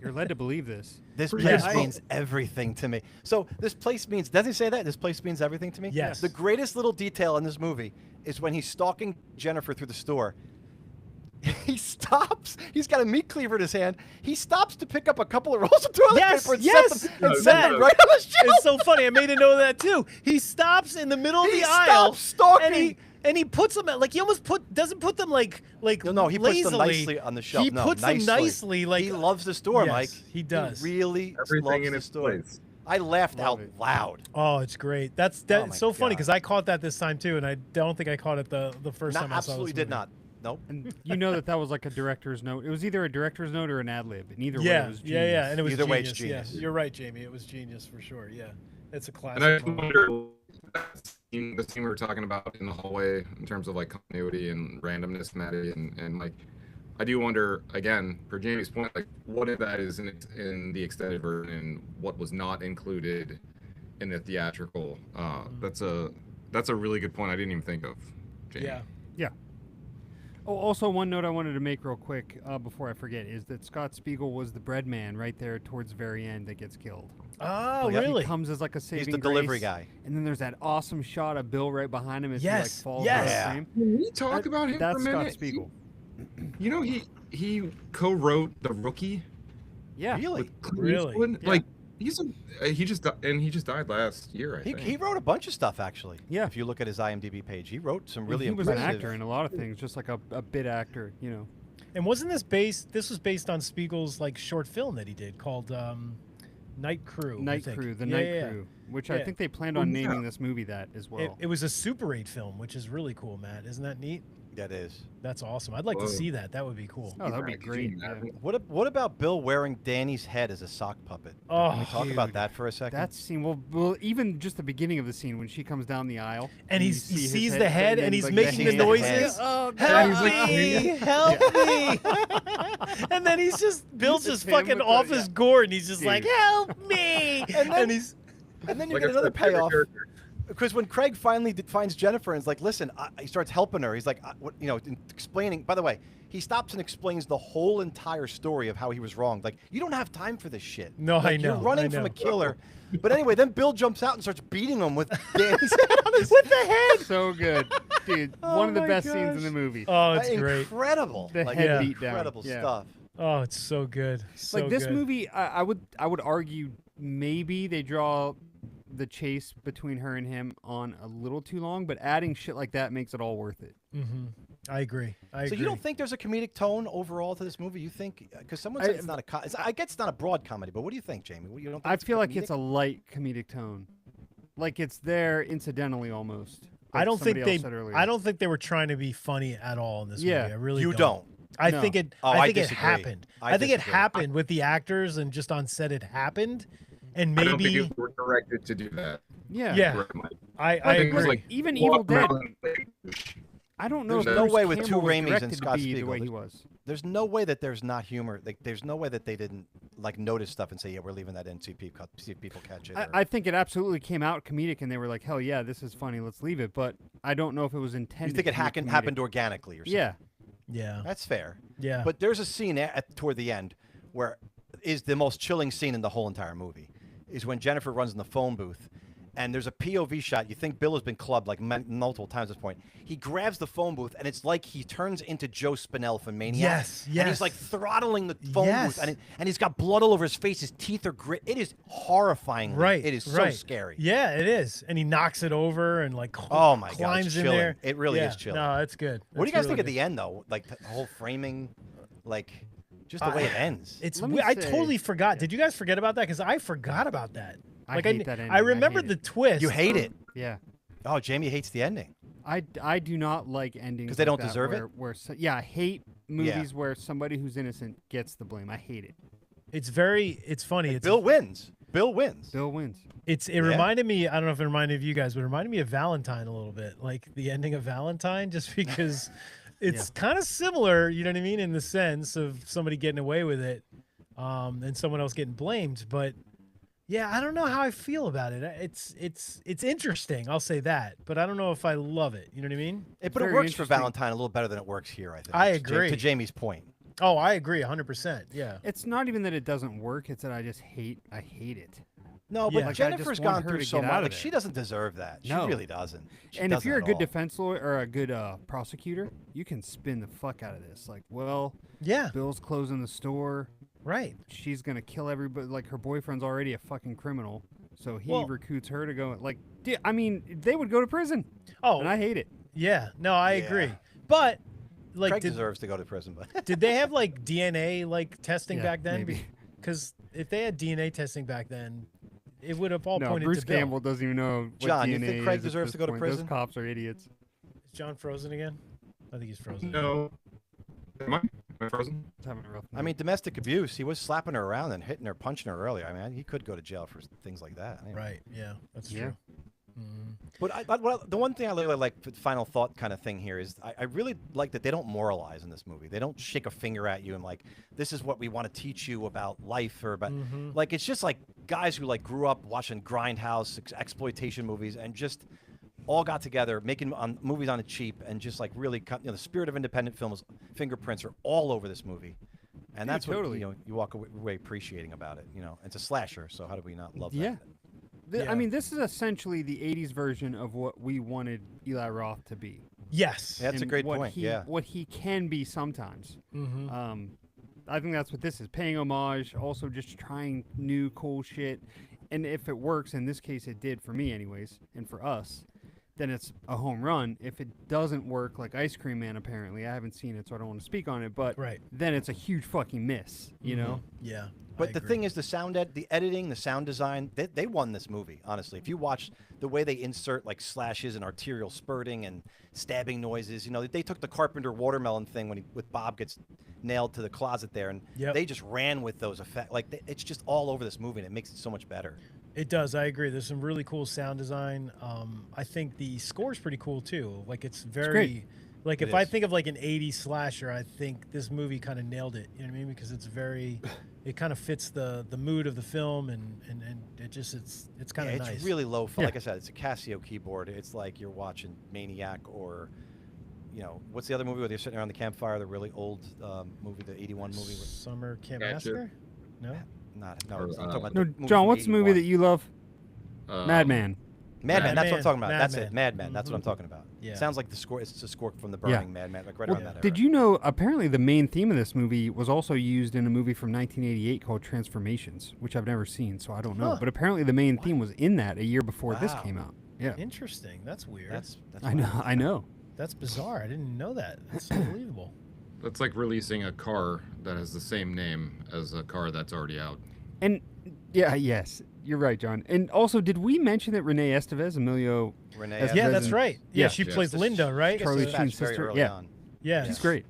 You're led to believe this. This Yeah, place means everything to me. So this place means, doesn't he say that? This place means everything to me? Yes. The greatest little detail in this movie is when he's stalking Jennifer through the store. He stops. He's got a meat cleaver in his hand. He stops to pick up a couple of rolls of toilet Yes, paper and yes, set them, and Matt. set them right on the shelf. It's so funny. I made a note of that too. He stops in the middle of He the aisle, stops stalking. and he puts them at, like, he almost doesn't put them like No, he puts them lazily. nicely on the shelf. He No, puts them nicely, like he loves the store, Yes, Mike. he does. He really Everything loves in the its store. place. I laughed Love out it. loud. Oh, it's great. That's my so funny God. because I caught that this time too, and I don't think I caught it the first Not, time I saw absolutely this did movie. not. Nope. And you know that was like a director's note. It was either a director's note or an ad lib. And either way, Yeah, it was yeah, genius. yeah, and it was Either way, genius. it's genius. Yeah, you're right, Jamie. It was genius for sure. Yeah, it's a classic. And I moment. wonder, the scene we were talking about in the hallway in terms of like continuity and randomness, Maddie, and like, I do wonder again, for Jamie's point, like, what if that is in the extended version and what was not included in the theatrical? That's a really good point. I didn't even think of, Jamie. Yeah. Yeah. Oh, also one note I wanted to make real quick before I forget is that Scott Spiegel was the bread man right there towards the very end that gets killed. Oh, Yeah. really? He comes as like a saving He's the delivery grace, guy. And then there's that awesome shot of Bill right behind him as he like Yes, falls yes. out of Yeah. frame. Can we talk about him That's for a minute? Scott Spiegel. You know, he co-wrote The Rookie Yeah. Really? with Clint Really? Eastwood. Yeah. Like, he just died last year, I think. He wrote a bunch of stuff, actually. Yeah. If you look at his IMDb page, he wrote some And really he was an impressive. actor in a lot of things, just like a bit actor, you know. And wasn't this based? This was based on Spiegel's like short film that he did called Night Crew. I Night think. Crew, the Yeah, Night yeah, yeah. Crew, which Yeah. I think they planned Oh, on yeah. naming this movie that as well. It was a Super 8 film, which is really cool, Matt. Isn't that neat? That is. That's awesome. I'd like to Whoa. see that. That would be cool. Oh, that would be Could you great. imagine? Yeah. What about Bill wearing Danny's head as a sock puppet? Oh, Can we talk about dude. that for a second? That scene, well, even just the beginning of the scene when she comes down the aisle, And you he see his sees the head and then, he's like, making the the head. noises. Oh, Help he's like, me! Help me! And then he's just Bill's It's just him fucking with the- off his yeah. gourd and he's just like, Dude. help me! And he's and then you Like get I another said, favorite payoff. character. Because when Craig finally finds Jennifer and is like, listen, he starts helping her. He's like, explaining. By the way, he stops and explains the whole entire story of how he was wronged. Like, you don't have time for this shit. No, Like, I know, You're running I from know. a killer. But anyway, then Bill jumps out and starts beating him with Danny's head on his with the head. so good, dude. Oh one of the my best scenes gosh. in the movie. Oh, it's great. Incredible. The Like, head beat down. incredible Yeah. stuff. Oh, it's so good. So Like this good. movie, I would argue maybe they draw the chase between her and him on a little too long, but adding shit like that makes it all worth it. Mm-hmm. I agree. I So agree. you don't think there's a comedic tone overall to this movie? You think? Because someone said it's not a. I guess it's not a broad comedy, but what do you think, Jamie? You don't think I feel like it's a light comedic tone, like it's there incidentally almost. I like don't think somebody they. else said earlier. I don't think they were trying to be funny at all in this Yeah. movie. I really You don't. don't. I No. think it. Oh, I I think it disagree. happened. I think it disagree. happened with the actors and just on set. It happened, and I don't think maybe it was directed to do that. Yeah. Yeah. Right, Mike. I I think it was agree. like Even Evil Dead. watermelon. I don't know There's if no Bruce way with Campbell two was Raimis and directed to Scott be the Spiegel. way he was. There's no way that there's not humor. Like, there's no way that they didn't like notice stuff and say, "Yeah, we're leaving that in. See if people catch it." I think it absolutely came out comedic, and they were like, "Hell yeah, this is funny. Let's leave it." But I don't know if it was intended. you think it to be comedic. happened organically or something? Yeah. Yeah. That's fair. Yeah. But there's a scene toward the end where is the most chilling scene in the whole entire movie. Is when Jennifer runs in the phone booth, and there's a POV shot. You think Bill has been clubbed like multiple times at this point. He grabs the phone booth, and it's like he turns into Joe Spinell from Maniac. Yes, And yes. he's like throttling the phone Yes. booth, and he's got blood all over his face. His teeth are grit. It is horrifying. Right. It is so right. scary. Yeah, it is. And he knocks it over and like Oh my God, it's climbs in chilling. there. It really Yeah. is chilling. No, it's good. What do you It's guys really think at good. the end though? Like the whole framing, like just the way it ends. It's Let me I say- totally forgot. Did you guys forget about that? Because I forgot about that. I Like hate that ending. I remembered hate the it. twist. You hate it. Yeah. Oh, Jamie hates the ending. I do not like endings 'Cause they like don't that deserve it? where yeah, I hate movies where somebody who's innocent gets the blame. I hate it. It's very. It's funny. Like, It's Bill wins. Bill wins. Bill wins. It reminded me. I don't know if it reminded you guys, but it reminded me of Valentine a little bit, like the ending of Valentine, just because it's kind of similar. You know what I mean, in the sense of somebody getting away with it, and someone else getting blamed. But yeah, I don't know how I feel about it. It's interesting. I'll say that, but I don't know if I love it. You know what I mean? But it very works for interesting. Valentine a little better than it works here, I think. I To agree. Jamie's point. Oh, I agree 100%. Yeah. It's not even that it doesn't work; it's that I hate it. No, Yeah. but Like, I Jennifer's just want gone her through to so get much. out of Like there. she doesn't deserve that. She No. really doesn't. She And if doesn't you're a at good all. defense lawyer or a good prosecutor, you can spin the fuck out of this. Like, well, Yeah. Bill's closing the store. Right. She's gonna kill everybody. Like her boyfriend's already a fucking criminal, so he Well- recruits her to go. Like, I mean, they would go to prison, Oh, and I hate it. yeah. No, I Yeah. agree. But like, Craig did, deserves to go to prison, but did they have like DNA like testing Yeah, back then? maybe. Because if they had DNA testing back then, it would have all No, pointed Bruce to Bill. Campbell doesn't even know what John, DNA you think Craig is at deserves this to go to point. prison? Those cops are idiots. Is John frozen again? I think he's frozen. No. Am I frozen? He's having a rough I night. mean, domestic abuse. He was slapping her around and hitting her, punching her earlier. I mean, he could go to jail for things like that. I mean, Right. Yeah. That's Yeah. true. Mhm. But well, the one thing I really like, the final thought kind of thing here is I really like that they don't moralize in this movie. They don't shake a finger at you and like, this is what we want to teach you about life or about, like, it's just like guys who like grew up watching grindhouse exploitation movies and just all got together making movies on the cheap and just like really, the spirit of independent films, fingerprints are all over this movie. And Yeah, that's totally. what, you walk away appreciating about it. It's a slasher. So how do we not love Yeah. that? Yeah. I mean, this is essentially the '80s version of what we wanted Eli Roth to be. Yes. Yeah, that's a and great what point. He, Yeah. what he can be sometimes. Mm-hmm. I think that's what this is, paying homage, also just trying new cool shit. And if it works, in this case it did for me anyways, and for us, then it's a home run. If it doesn't work, like Ice Cream Man apparently, I haven't seen it, so I don't want to speak on it, but Right. then it's a huge fucking miss, you know? Yeah. But the thing is, the sound the editing, the sound design, they won this movie, honestly. If you watch the way they insert like slashes and arterial spurting and stabbing noises, they took the Carpenter watermelon thing with Bob gets nailed to the closet there, and Yep. they just ran with those effects. Like it's just all over this movie, and it makes it so much better. It does. I agree. There's some really cool sound design. I think the score's pretty cool too. Like it's very, great. like It if I is. think of like an '80s slasher, I think this movie kind of nailed it. You know what I mean? Because it's very, it kind of fits the mood of the film, and it just it's kind of It's nice. really low. Yeah. Like I said, it's a Casio keyboard. It's like you're watching Maniac or, what's the other movie where they're sitting around the campfire? The really old movie, the '81 movie. Summer Camp Gotcha. Massacre. No. No, Or, I'm talking about No, the movie John, from what's the movie 81. that you love? Madman. Madman. Madman, that's what I'm talking about. Madman. That's it, Madman. That's what I'm talking about. Yeah. Sounds like the score. It's a score from the Yeah. Burning Madman, like right Well, around that era. did you know, apparently the main theme of this movie was also used in a movie from 1988 called Transformations, which I've never seen, so I don't know. Huh. But apparently the main theme was in that a year before this Wow. came out. Yeah. Interesting. That's weird. That's I know. I know. That's bizarre. I didn't know that. That's unbelievable. That's like releasing a car that has the same name as a car that's already out. And yes, you're right, John. And also, did we mention that Renee Estevez, Emilio, Renee. As Yeah, Resident- that's right. Yeah, yeah. she Yeah. plays This- Linda, right? Charlie Dispatch Sheen's very sister, early yeah. on. Yeah. she's great.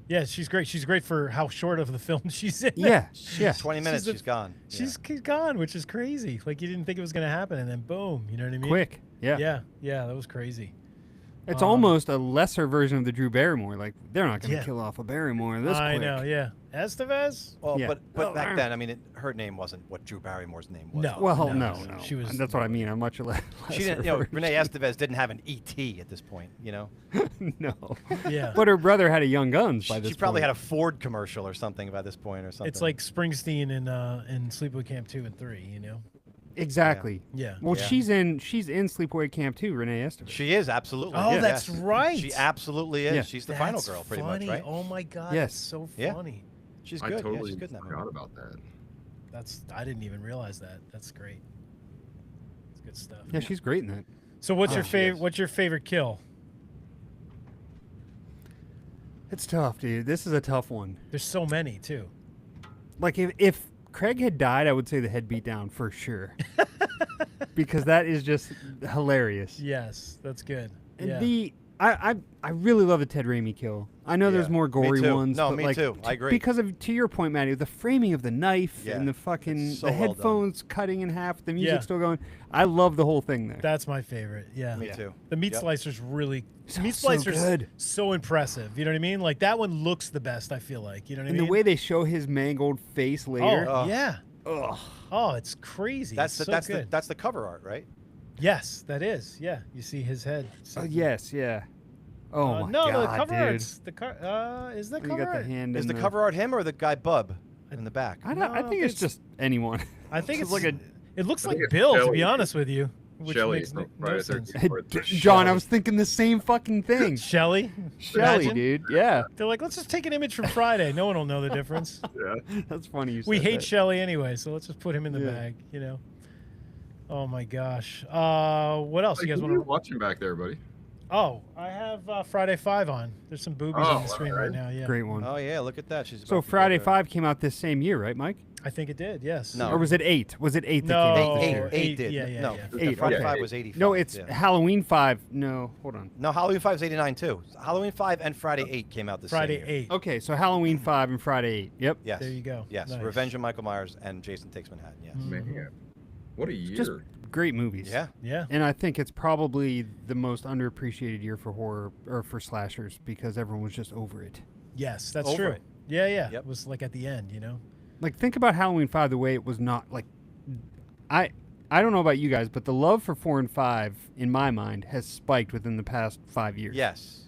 Yeah, she's great. She's great for how short of the film she's in. Yeah, yeah. 20 minutes, She's she's gone. She's gone, which is crazy. Like you didn't think it was gonna happen, and then boom. You know what I mean? Quick. Yeah. Yeah, that was crazy. It's Um, almost a lesser version of the Drew Barrymore. Like, they're not going to Yeah. kill off a Barrymore this I quick. know. Yeah, Estevez. Well, Yeah. but Oh, back then, I mean, her name wasn't what Drew Barrymore's name was. No. Well, No, no. she was- That's what I mean. I'm much less. She didn't. Renee Estevez didn't have an ET at this point. No. Yeah. But her brother had a Young Guns by this She probably point. had a Ford commercial or something by this point, or something. It's like Springsteen in Sleepaway Camp 2 and 3. You know. Exactly. Yeah. Well, Yeah. she's in Sleepaway Camp too, Renee Estevez. she is absolutely. Oh, yeah. that's Yes. right. She absolutely is. Yeah. She's the final That's girl, pretty funny. much, right? Oh my god. Yes. That's so Yeah. funny. She's I good. totally yeah, she's good in that movie. forgot about that. I didn't even realize that. That's great. It's good stuff. Yeah, she's great in that. So what's Yeah, your she favorite? is. What's your favorite kill? It's tough, dude. This is a tough one. There's so many too. Like if Craig had died, I would say the head beat down for sure. Because that is just hilarious. Yes, that's good. And Yeah. I really love the Ted Raimi kill. I know there's Yeah, more me gory too. ones. No, but me like, too. I agree. Because of, to your point, Matty, the framing of the knife Yeah, and the fucking it's so the well done. headphones cutting in half, the music Yeah. still going. I love the whole thing there. That's my favorite. Yeah. Me too. The meat Yep. slicer's really meat so slicer's good. so impressive. You know what I mean? Like that one looks the best. I feel like. You know what and I mean? the way they show his mangled face later. Oh Ugh. yeah. Ugh. Oh, it's crazy. That's It's the, so that's good. the that's the cover art, right? Yes, that is. Yeah, you see his head. Yes, yeah. Oh my no, god, the cover dude. art's the is the You cover got the art? hand Is in the cover art him or the guy Bub in the back? I No, think it's just anyone. I think It's it's like it looks I like think it's Bill, to Shelley. be honest with you, which Shelley makes from no Friday sense. 13th. John, I was thinking the same fucking thing. Shelly, Shelly, Imagine. dude. Yeah. They're like, let's just take an image from Friday. No one will know the difference. Yeah. That's funny you said We hate that. Shelly anyway, so let's just put him in the Yeah. bag. You know. Oh my gosh. What else Like, you guys what want are to? you watching back there, buddy? Oh, I have Friday 5 on. There's some boobies Oh, on the screen right alright. now. Yeah. Great one. Oh yeah, look at that. She's So about to Friday get, 5 came out this same year, right, Mike? I think it did. Yes. No. Or was it 8? Was it 8 that No. came out this Eight, year? eight eight, did. yeah, yeah, no, yeah. the Eight, Friday okay. 5 was 85. No, it's yeah. Halloween 5. No, hold on. No, Halloween 5 is 89 too. Halloween 5 and Friday 8 came out the Friday same year. 8. Okay, so Halloween 5 and Friday 8. Yep. Yes. There you go. Yes. Nice. Revenge of Michael Myers and Jason Takes Manhattan. Yes. Man, what a year. Just great movies. Yeah. Yeah. And I think it's probably the most underappreciated year for horror or for slashers because everyone was just over it. Yes, that's Over true. it. Yeah, yeah. Yep. It was like at the end, you know. Like think about Halloween 5 the way it was not like I don't know about you guys, but the love for 4 and 5 in my mind has spiked within the past 5 years. Yes.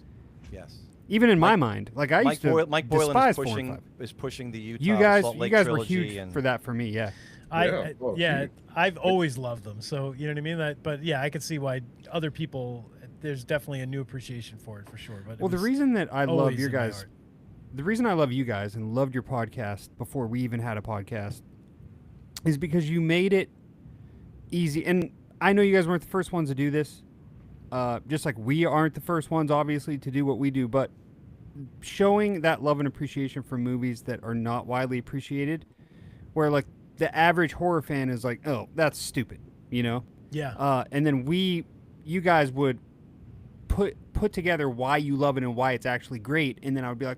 Yes. Even in my mind, like I used to Mike Boylan despise is 4 and 5. pushing the Utah You guys, Salt you Lake guys were trilogy huge and for that for me. Yeah. I well, yeah, huge. I've always loved them. So you know what I mean. But yeah, I could see why other people. There's definitely a new appreciation for it for sure. But it Well, the was reason that I love always your in my guys, heart. the reason I love you guys and loved your podcast before we even had a podcast is because you made it easy. And I know you guys weren't the first ones to do this, just like we aren't the first ones, obviously, to do what we do. But showing that love and appreciation for movies that are not widely appreciated, where like the average horror fan is like, oh, that's stupid, you know? Yeah. And then you guys would put together why you love it and why it's actually great, and then I would be like,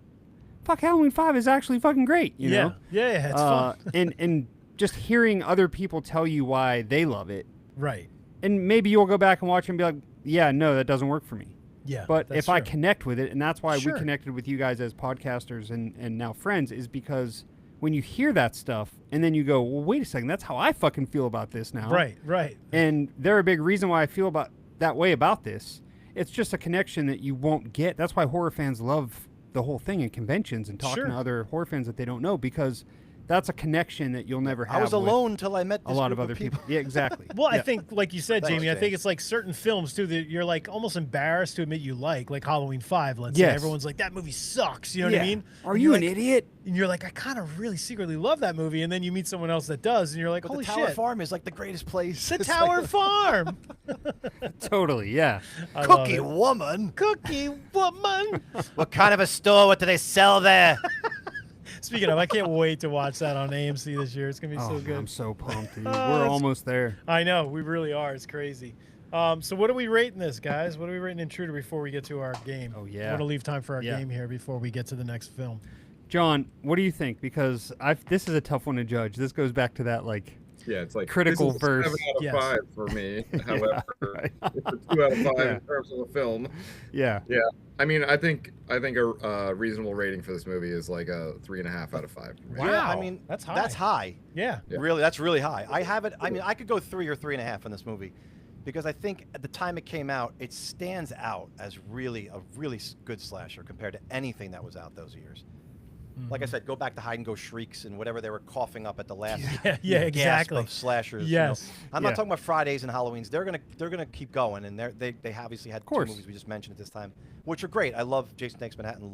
fuck, Halloween 5 is actually fucking great, you know? Yeah, yeah, it's fun. and just hearing other people tell you why they love it, Right. and maybe you'll go back and watch it and be like, yeah, no, that doesn't work for me. Yeah. But that's if I true. connect with it, and that's why Sure. we connected with you guys as podcasters and now friends, is because when you hear that stuff and then you go, well, wait a second, that's how I fucking feel about this now. Right. Right. And they're a big reason why I feel about that way about this. It's just a connection that you won't get. That's why horror fans love the whole thing in conventions and talking Sure. to other horror fans that they don't know, because that's a connection that you'll never have. I was with alone till I met a this lot of group other people. Yeah, exactly. Well, I Yeah. think, like you said, Thanks, Jamie, I think James. it's like certain films too that you're like almost embarrassed to admit you like Halloween 5. Let's Yes. say everyone's like, that movie sucks. You know what I Yeah. mean? Are And you you're an like- idiot? And you're like, I kind of really secretly love that movie, and then you meet someone else that does, and you're like, But holy the Tower shit, Farm is like the greatest place. the It's Tower like, Farm, Totally, yeah. I love Cookie it. woman. Cookie woman. What kind of a store? What do they sell there? Speaking of, I can't wait to watch that on AMC this year. It's gonna be Oh, so man, good. I'm so pumped, dude. Oh, We're it's- almost there. I know, we really are. It's crazy. So what are we rating this, guys? What are we rating Intruder before we get to our game? Oh, yeah. I want to leave time for our Yeah. game here before we get to the next film. John, what do you think? Because this is a tough one to judge. This goes back to that, like, Yeah, it's like Critical this is a verse. 7 out of Yes. 5 for me. However, right. it's a 2 out of 5 Yeah. in terms of the film. yeah. Yeah, I mean, I think a reasonable rating for this movie is like a 3.5 out of 5. Wow. Yeah, I mean, That's high. That's high. Yeah. Yeah. Really, that's really high. I have it. I mean, I could go 3 or 3.5 in this movie, because I think at the time it came out, it stands out as really a really good slasher compared to anything that was out those years. Like I said, go back to Hide and Go Shrieks and whatever they were coughing up at the last Yeah, yeah, gasp exactly. of slashers. Yes. You know? I'm Yeah. not talking about Fridays and Halloweens. They're gonna keep going, and they obviously had two course. movies we just mentioned at this time, which are great. I love Jason Takes Manhattan.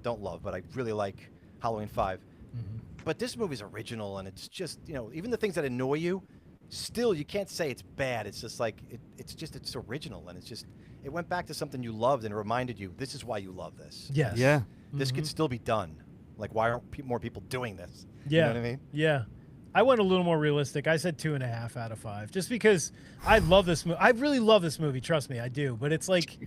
Don't love, but I really like Halloween 5. But this movie's original, and it's just, you know, even the things that annoy you, still you can't say it's bad. It's just like it's original, and it went back to something you loved and it reminded you this is why you love this. Yes. Yeah. This could still be done. Like, why aren't more people doing this? Yeah. You know what I mean? Yeah. I went a little more realistic. I said 2.5 out of 5, just because I love this movie. I really love this movie. Trust me, I do. But it's like,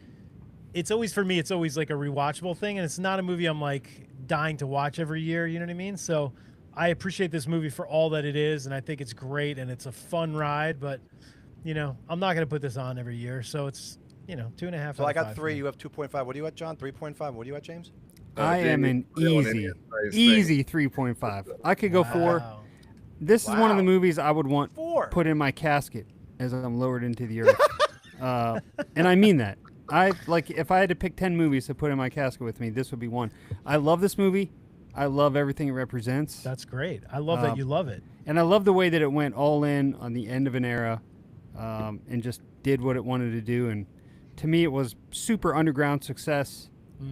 it's always for me. It's always like a rewatchable thing, and it's not a movie I'm like dying to watch every year. You know what I mean? So I appreciate this movie for all that it is, and I think it's great and it's a fun ride. But you know, I'm not going to put this on every year, so it's 2.5. So out I of got 5 for 3. me. You have 2.5. What are you at, John? 3.5. What are you at, James? I am an Jamie's feeling easy, it. Nice easy 3.5. I could go 4. Wow. This is one of the Wow. movies I would want 4. put in my casket as I'm lowered into the earth. And I mean that. if I had to pick 10 movies to put in my casket with me, this would be one. I love this movie. I love everything it represents. That's great. I love that you love it. And I love the way that it went all in on the end of an era, and just did what it wanted to do. And to me, it was super underground success,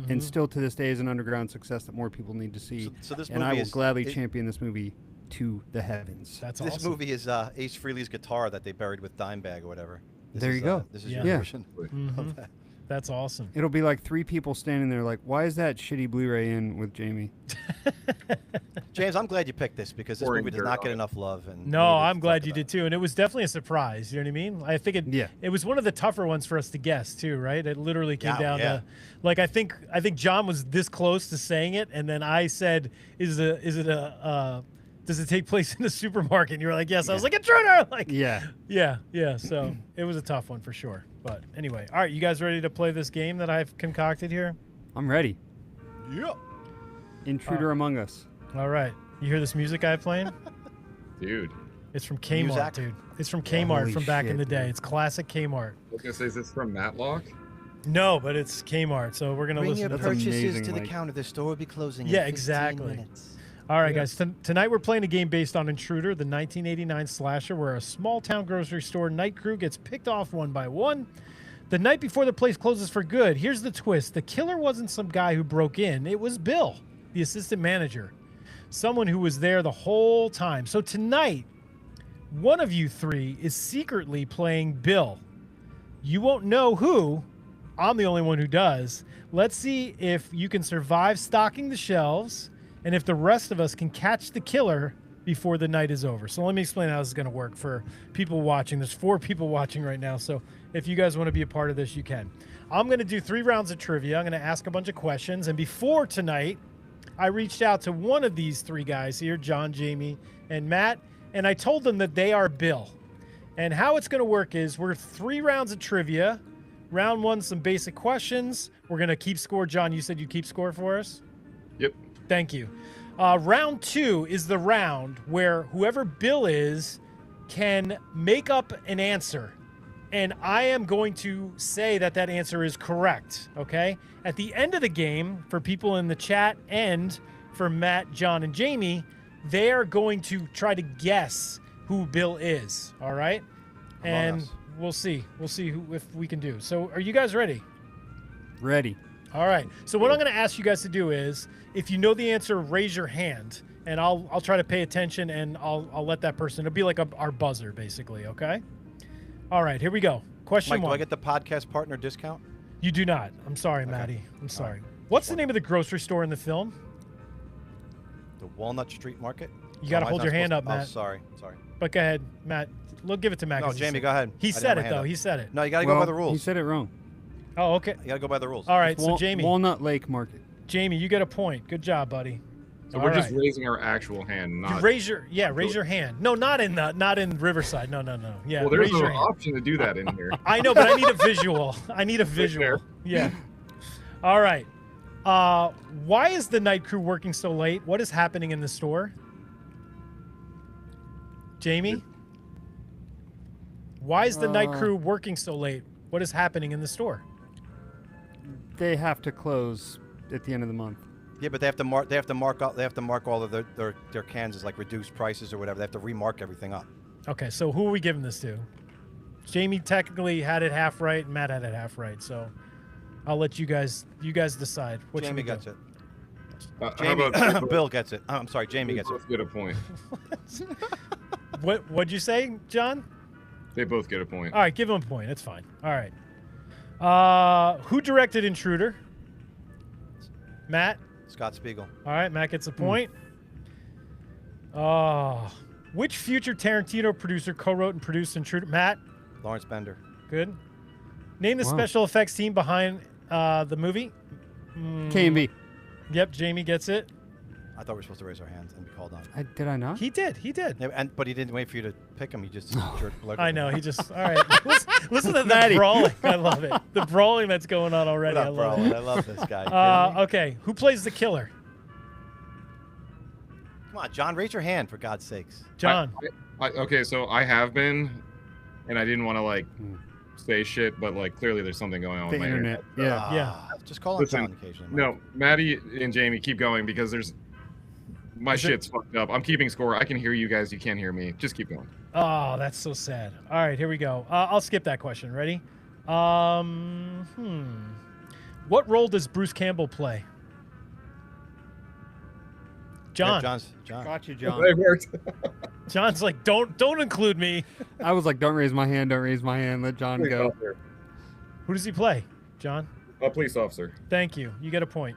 and still to this day is an underground success that more people need to see. So this and movie I will is champion this movie to the heavens. That's this awesome. movie is Ace Frehley's guitar that they buried with Dimebag or whatever. There you go. This is Yeah. your Yeah. version. of that. That's awesome. It'll be like 3 people standing there like, why is that shitty Blu-ray in with Jamie? James, I'm glad you picked this because this Pouring movie does dirt not on get it. enough love. And No, we need to I'm glad talk you about did too, and it was definitely a surprise. You know what I mean? I think it was one of the tougher ones for us to guess too, right? It literally came down to, like, I think John was this close to saying it, and then I said, does it take place in a supermarket? And you were like, yes. I was like, Intruder! Like, yeah. So it was a tough one for sure. But anyway, all right, you guys ready to play this game that I've concocted here? I'm ready. it. Yeah. Intruder Among Us. All right. You hear this music I have playing? Dude. It's from Kmart, Muzak? dude. It's from Kmart Holy from back in shit, the day. dude. It's classic Kmart. I was gonna say, is this from Matlock? No, but it's Kmart, so we're gonna Bring listen your to That's this. purchases amazing, to the Mike. counter. The store will be closing Yeah, in 15 exactly. minutes. All right, guys. Tonight we're playing a game based on Intruder, the 1989 slasher, where a small-town grocery store night crew gets picked off one by one. The night before the place closes for good, here's the twist. The killer wasn't some guy who broke in. It was Bill, the assistant manager, someone who was there the whole time. So tonight, one of you three is secretly playing Bill. You won't know who. I'm the only one who does. Let's see if you can survive stocking the shelves and if the rest of us can catch the killer before the night is over. So let me explain how this is going to work for people watching. There's 4 people watching right now, so if you guys want to be a part of this, you can. I'm going to do 3 rounds of trivia. I'm going to ask a bunch of questions, and before tonight, I reached out to one of these 3 guys here, John, Jamie, and Matt, and I told them that they are Bill. And how it's going to work is we're 3 rounds of trivia. Round 1, some basic questions. We're going to keep score. John, you said you'd keep score for us? Yep. Thank you. Round 2 is the round where whoever Bill is can make up an answer. And I am going to say that that answer is correct, okay? At the end of the game, for people in the chat and for Matt, John, and Jamie, they are going to try to guess who Bill is, all right? And Us. we'll see. We'll see if we can do. So are you guys ready? Ready. All right. So what I'm going to ask you guys to do is, if you know the answer, raise your hand, and I'll try to pay attention, and I'll let that person. It'll be like our buzzer, basically. Okay. All right. Here we go. Question Mike, do 1. I get the podcast partner discount? You do not. I'm sorry, Maddie. I'm sorry. What's the name of the grocery store in the film? The Walnut Street Market? You got to Am I hold not your hand supposed up, to- Matt. Oh, sorry. But go ahead, Matt. Look, give it to Matt. No, 'cause he Jamie, said- go ahead. He I didn't said have it my hand though. up. He said it. No, you got to go by the He rules. said it wrong. Oh, okay. You got to go by the rules. All right. So Jamie, Walnut Lake Market. Jamie, you get a point. Good job, buddy. So All we're just right. raising our actual hand, You not. raise your hand. No, not in Riverside. No. Yeah. Well, there's raise no your hand. option to do that in here. I know, but I need a visual. I need a visual. there. Yeah. All right. Why is the night crew working so late? What is happening in the store? Jamie? Why is the night crew working so late? What is happening in the store? They have to close at the end of the month. Yeah, but they have to mark. They have to mark all of their cans as like reduced prices or whatever. They have to remark everything up. Okay, so who are we giving this to? Jamie technically had it half right, and Matt had it half right. So I'll let you guys decide. What Jamie should we gets do? it. How Jamie, about Bill gets it. I'm sorry, Jamie They gets it. both get a point. What'd you say, John? They both get a point. All right, give him a point. That's fine. All right. Who directed Intruder? Matt. Scott Spiegel. All right, Matt gets a point. Which future Tarantino producer co-wrote and produced Intruder? Matt. Lawrence Bender. Good. Name the Wow. special effects team behind the movie. K&B. Yep, Jamie gets it. I thought we were supposed to raise our hands and be called on. Did I not? He did. Yeah, but he didn't wait for you to pick him. He just jerked blood. I know. He just. All right. Listen to the brawling. I love it. The brawling that's going on already. What I up, love bro? it. I love this guy. You kidding me? Okay. Who plays the killer? Come on, John, raise your hand for God's sakes. John. Okay, so I have been, and I didn't want to say shit, but like clearly there's something going on The with my internet. Yeah. Yeah. Just call on Listen, John occasionally. No, Maddie and Jamie, keep going because my Is it- shit's fucked up. I'm keeping score. I can hear you guys. You can't hear me. Just keep going. Oh, that's so sad. All right, here we go. I'll skip that question. Ready? What role does Bruce Campbell play? John. John. Got you, John. It worked. John's like, don't include me. I was like, don't raise my hand. Don't raise my hand. Let John Police go. officer. Who does he play? John. A police officer. Thank you. You get a point.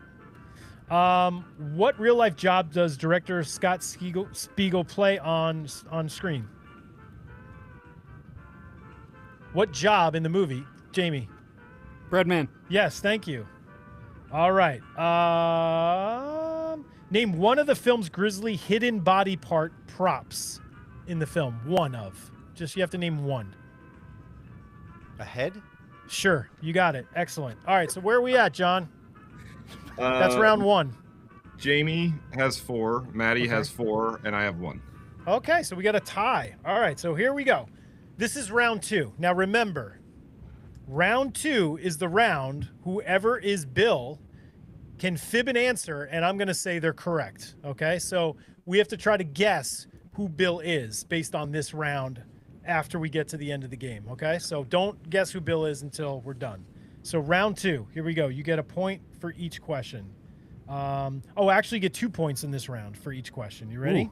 What real life job does director Scott Spiegel play on screen? What job in the movie, Jamie? Breadman. Yes, thank you. All right. Name one of the film's grisly hidden body part props in the film. One of. Just you have to name one. A head? Sure, you got it. Excellent. All right, so where are we at, John? That's round one. Jamie has 4, Maddie has 4, and I have 1. Okay, so we got a tie. All right, so here we go. This is round 2. Now remember, round 2 is the round whoever is Bill can fib an answer, and I'm going to say they're correct. Okay, so we have to try to guess who Bill is based on this round after we get to the end of the game. Okay, so don't guess who Bill is until we're done. So round 2, here we go. You get a point for each question. Actually, you get 2 points in this round for each question. You ready? Ooh.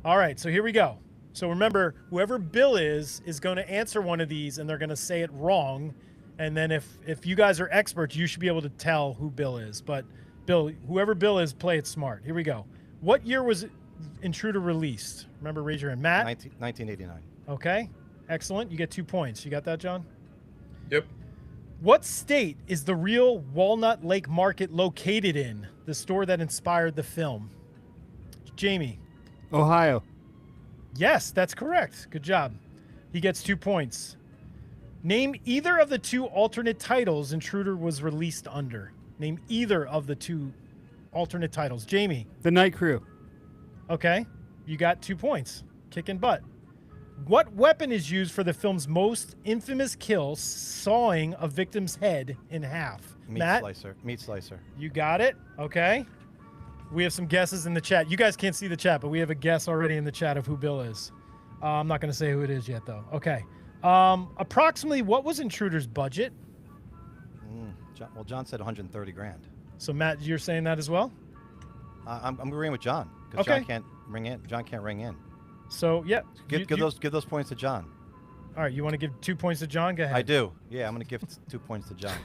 All right, so here we go. So remember, whoever Bill is going to answer one of these, and they're going to say it wrong. And then if you guys are experts, you should be able to tell who Bill is. But Bill, whoever Bill is, play it smart. Here we go. What year was Intruder released? Remember, raise your hand. Matt? 1989. Okay, excellent. You get 2 points. You got that, John? Yep. What state is the real Walnut Lake Market located in? The store that inspired the film. Jamie? Ohio. Yes, that's correct. Good job. He gets 2 points. Name either of the 2 alternate titles Intruder was released under. Name either of the 2 alternate titles. Jamie? The Night Crew. Okay, you got 2 points. Kicking butt. What weapon is used for the film's most infamous kill, sawing a victim's head in half? Matt? Meat slicer. You got it. Okay. We have some guesses in the chat. You guys can't see the chat, but we have a guess already in the chat of who Bill is. I'm not going to say who it is yet, though. Okay. Approximately what was Intruder's budget? John said 130 grand. So, Matt, you're saying that as well? I'm agreeing with John because Okay. John can't ring in. John can't ring in. So, yeah. Give those points to John. All right. You want to give 2 points to John? Go ahead. I do. Yeah, I'm going to give 2 points to John.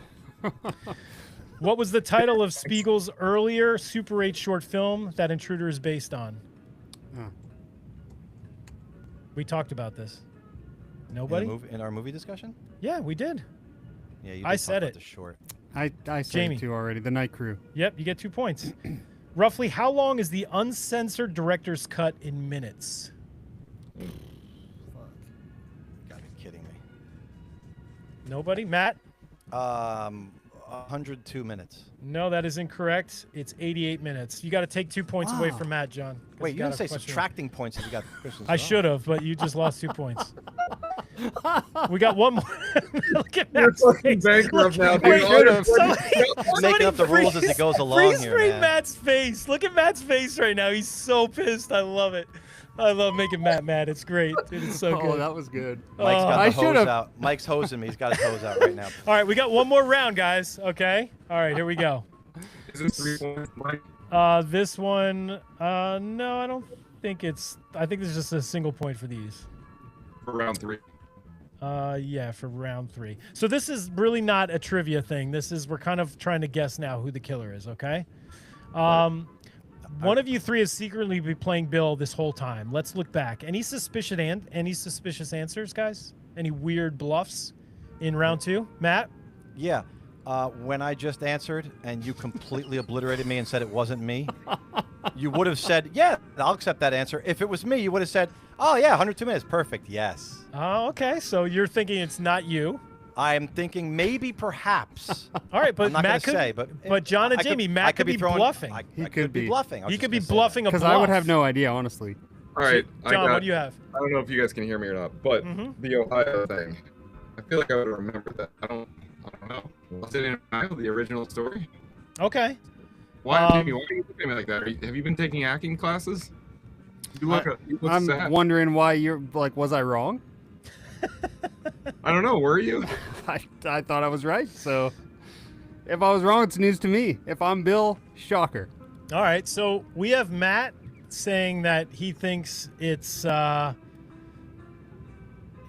What was the title of Spiegel's earlier Super 8 short film that Intruder is based on? Oh. We talked about this. Nobody? In our movie discussion? Yeah, we did. Yeah, you I did said talk about it. The short. I said Jamie. it too already. The Night Crew. Yep, you get 2 points. Roughly how long is the uncensored director's cut in minutes? You gotta be kidding me. Nobody? Matt? 102 minutes. No, that is incorrect. It's 88 minutes. You got to take 2 points away Wow. from Matt, John. 'cause Wait, you got didn't a say question. subtracting points if you got questions. I should have, but you just lost 2 points. We got one more. Look at You're Matt's fucking face. bankrupt now, Wait, dude. Making up the rules as he goes along freeze here, frame man. Matt's face. Look at Matt's face right now. He's so pissed. I love it. I love making Matt mad. It's great. Dude, it's so Oh, good. that was good. Mike's got I the hose should've- out. Mike's hosing me. He's got his hose out right now. All right, we got one more round, guys. Okay. All right, here we go. Is this 3 points, Mike? This one, no, I don't think it's. I think there's just a single point for these. For round 3. Yeah, for round 3. So this is really not a trivia thing. We're kind of trying to guess now who the killer is. Okay. One of you 3 has secretly been playing Bill this whole time. Let's look back. Any suspicious answers, guys? Any weird bluffs in round 2? Matt? Yeah. When I just answered and you completely obliterated me and said it wasn't me, you would have said, yeah, I'll accept that answer. If it was me, you would have said, oh, yeah, 102 minutes. Perfect. Yes. Oh, okay. So you're thinking it's not you. I'm thinking maybe perhaps. All right, but I'm not Matt gonna could, say, but John and I could- Jamie, I Matt could be throwing- bluffing. He I could be. bluffing. I was He just could be gonna say bluffing a Because bluff. I would have no idea, honestly. All right. John, what do you have? I don't know if you guys can hear me or not, but Mhm. the Ohio thing. I feel like I would remember that. I don't know. Was it in the original story? Okay. Why, Jamie? Why are you looking at me like that? Have you been taking acting classes? You look I'm sad. wondering why you're like, was I wrong? I don't know. Were you? I thought I was right. So if I was wrong, it's news to me. If I'm Bill, shocker. All right. So we have Matt saying that he thinks it's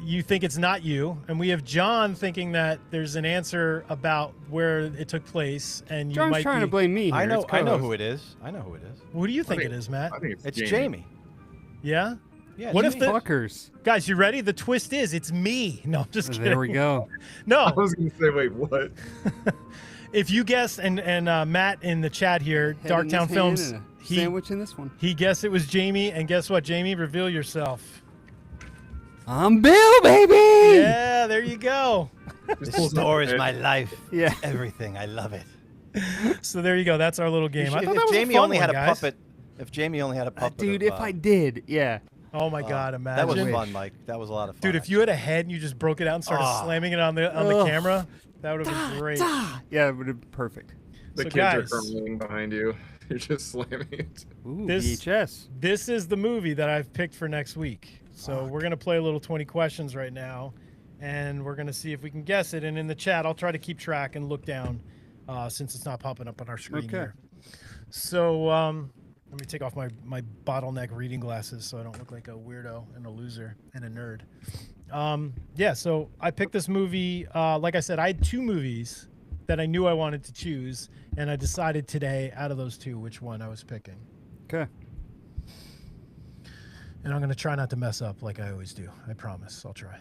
you think it's not you, and we have John thinking that there's an answer about where it took place, and you John's might trying be... to blame me here. I know It's co-host. who it is. I know who it is. Who do you think it is, Matt? I think It's Jamie. Yeah. Yeah. What it's if me. the Fuckers. guys? You ready? The twist is it's me. No, I'm just kidding. There we go. I No, was gonna say, wait, what? if you guess, and Matt in the chat here, Head in this Darktown hand Films, and a he sandwich in this one. he guessed it was Jamie, and guess what, Jamie? Reveal yourself. I'm Bill, baby. Yeah, there you go. This store is my life. Yeah. Everything. I love it. So there you go. That's our little game. I If thought that was Jamie a fun only one, had a guys. puppet. If Jamie only had a puppet. Dude, of, if I did, yeah. Oh my God, imagine. that was Imagine. fun, Mike. That was a lot of fun. Dude, if you had a head and you just broke it out and started Ah. slamming it on the Ugh. camera, that would have been great. Yeah, it would have been perfect. The So kids guys- are crumbling behind you. You're just slamming it. Ooh, This- VHS. This is the movie that I've picked for next week. So we're going to play a little 20 questions right now, and we're going to see if we can guess it. And in the chat, I'll try to keep track and look down since it's not popping up on our screen Okay. here. So let me take off my bottleneck reading glasses so I don't look like a weirdo and a loser and a nerd. Yeah, so I picked this movie. Like I said, I had two movies that I knew I wanted to choose, and I decided today out of those two which one I was picking. Okay. And I'm going to try not to mess up like I always do. I promise. I'll try.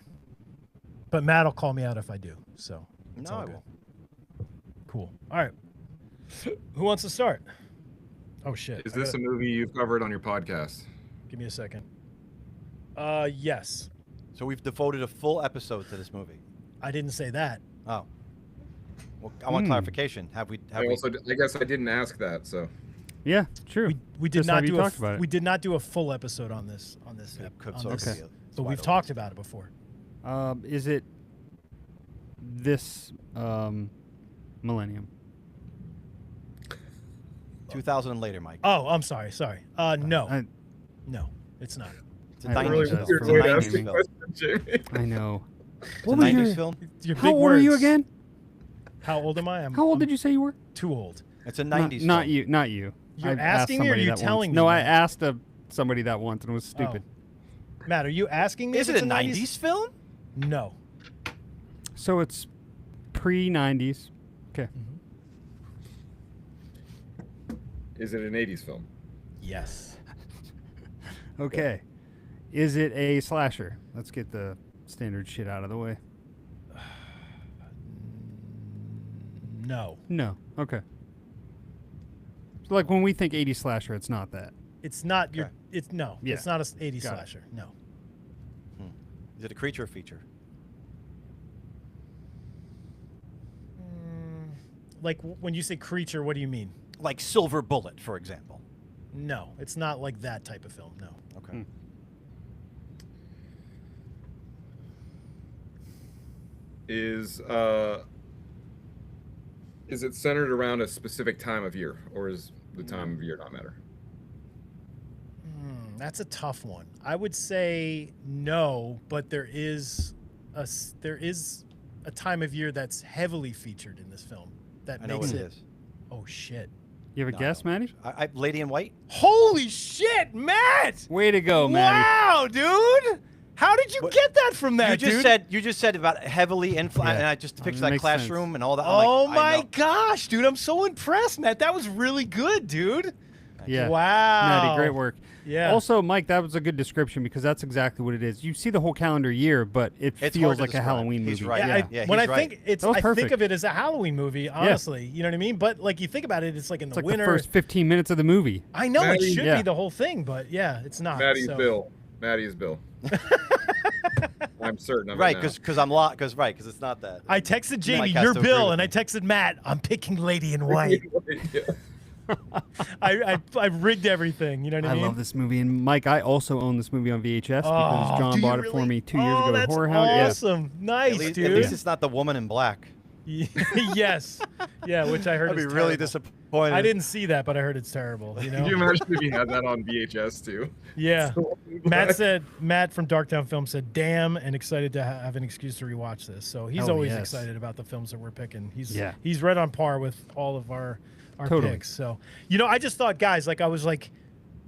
But Matt will call me out if I do. So it's No, all I good. won't. Cool. All right. Who wants to start? Oh, shit. Is I this gotta- a movie you've covered on your podcast? Give me a second. Yes. So we've devoted a full episode to this movie. I didn't say that. Oh. Well, I want clarification. Have we? I guess I didn't ask that, so. Yeah, true. We did Just not have you do a talked about it. we did not do a full episode on this Could on sort this, of be a- but wide we've open. talked about it before. Is it this millennium? 2000 and later, Mike. Oh, I'm sorry. No. I, No, it's not. It's a I 90s really film. was It's a weird 90s asking film. Jamie. I know. It's What a was 90s your- film. Your How big old are you words. again? How old am I? How old did you say you were? Too old. It's a Not, 90s not film. you. Not you. You're I've asked asking me or somebody you that telling once. me, No, I Matt? asked somebody that once and it was stupid. Matt, are you asking me? Is if it it's a 90s film? No. So it's pre-90s. Okay. Is it an 80s film? Yes. Okay. Is it a slasher? Let's get the standard shit out of the way. No. No. Okay. So like when we think 80s slasher, it's not that. It's not your. Okay. It's no. Yeah. It's not a 80s Got it. slasher. No. Is it a creature feature? Like when you say creature, what do you mean? Like Silver Bullet, for example. No, it's not like that type of film. No. Okay. Is it centered around a specific time of year, or is the time of year not matter? That's a tough one. I would say no, but there is a time of year that's heavily featured in this film that I know makes what it. it is. Oh shit! You have a No, guess, no. Maddie? Lady in White? Holy shit, Matt! Way to go, Maddie. Wow, dude! How did you What- get that from that, You just said about heavily influenced, Yeah. and I just pictured It that makes classroom sense. and all that. I'm Oh like, I my know. gosh, dude! I'm so impressed, Matt. That was really good, dude. Yeah. Wow. Maddie, great work. Yeah. Also, Mike, that was a good description because that's exactly what it is. You see the whole calendar year, but it It's feels hard to like a describe. Halloween He's movie. right. Yeah, Yeah, when I he's right. think it's, That was I think perfect. of it as a Halloween movie. Honestly, you know what I mean. But like you think about it, it's like in It's the like winter. the first 15 minutes of the movie. I know Maddie- it should Yeah. be the whole thing, but yeah, it's not. Maddie's so. Bill. Maddie's Bill. I'm certain of Right, it now. because it's not that. I texted Jamie, Mike has "You're to agree Bill," with and I me. texted Matt, "I'm picking Lady in White." Yeah. I rigged everything. You know what I I mean? love this movie, and Mike, I also own this movie on VHS because Oh, John do you bought it for really? me 2 years ago. That's Horror Hound. Yeah. awesome. Nice, At dude. least it's not the Woman in Black. Yes. Yeah, which I heard I'd be is really terrible. disappointed. I didn't see that, but I heard it's terrible. You Could know? you imagine if you had that on VHS too? Yeah. So Matt from Darktown Film said, "Damn," and excited to have an excuse to rewatch this. So he's Hell always yes. excited about the films that we're picking. Yeah. He's right on par with all of our Totally. picks. So I just thought, guys, I was like,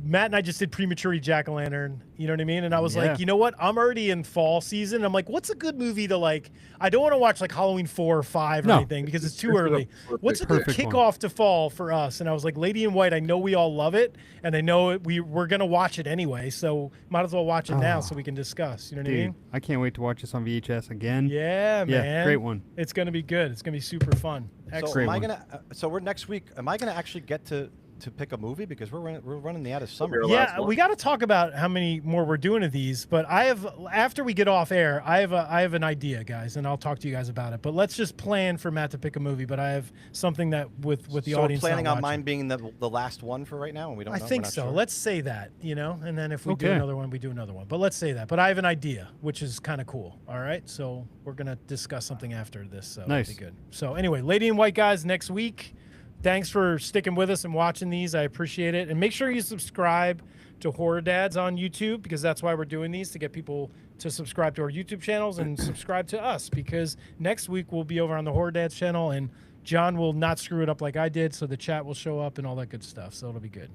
Matt and I just did premature Jack-o'-lantern, you know what I mean? And I was Yeah. like, you know what? I'm already in fall season. I'm like, what's a good movie to like? I don't want to watch like Halloween 4 or 5 or No. anything because it's too This is a early. What's a good perfect one. kickoff to fall for us? And I was like, Lady in White, I know we all love it, and I know we're going to watch it anyway, so might as well watch it now Oh. so we can discuss. You know what I Dude, mean? I can't wait to watch this on VHS again. Yeah, Yeah, man. great one. It's going to be good. It's going to be super fun. So Excellent. Great am I one. gonna? So we're next week. Am I gonna actually get to pick a movie because we're running the out of summer? Your Yeah, last one. we got to talk about how many more we're doing of these. But after we get off air, I have an idea, guys, and I'll talk to you guys about it. But let's just plan for Matt to pick a movie. But I have something that with the so audience. we're planning not on mine watching. being the last one for right now, and we don't. I know? think We're not so. sure? Let's say that, and then if we do Okay. another one, we do another one. But let's say that. But I have an idea, which is kind of cool. All right, so we're gonna discuss something after this. So Nice. that'll be good. So anyway, Lady in White, guys, next week. Thanks for sticking with us and watching these. I appreciate it. And make sure you subscribe to Horror Dads on YouTube because that's why we're doing these, to get people to subscribe to our YouTube channels and subscribe to us, because next week we'll be over on the Horror Dads channel and John will not screw it up like I did, so the chat will show up and all that good stuff. So it'll be good,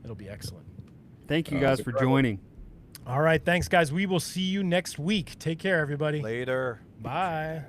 It'll be excellent. Thank you guys for incredible. joining. All right, thanks, guys. We will see you next week. Take care, everybody. Later. Bye.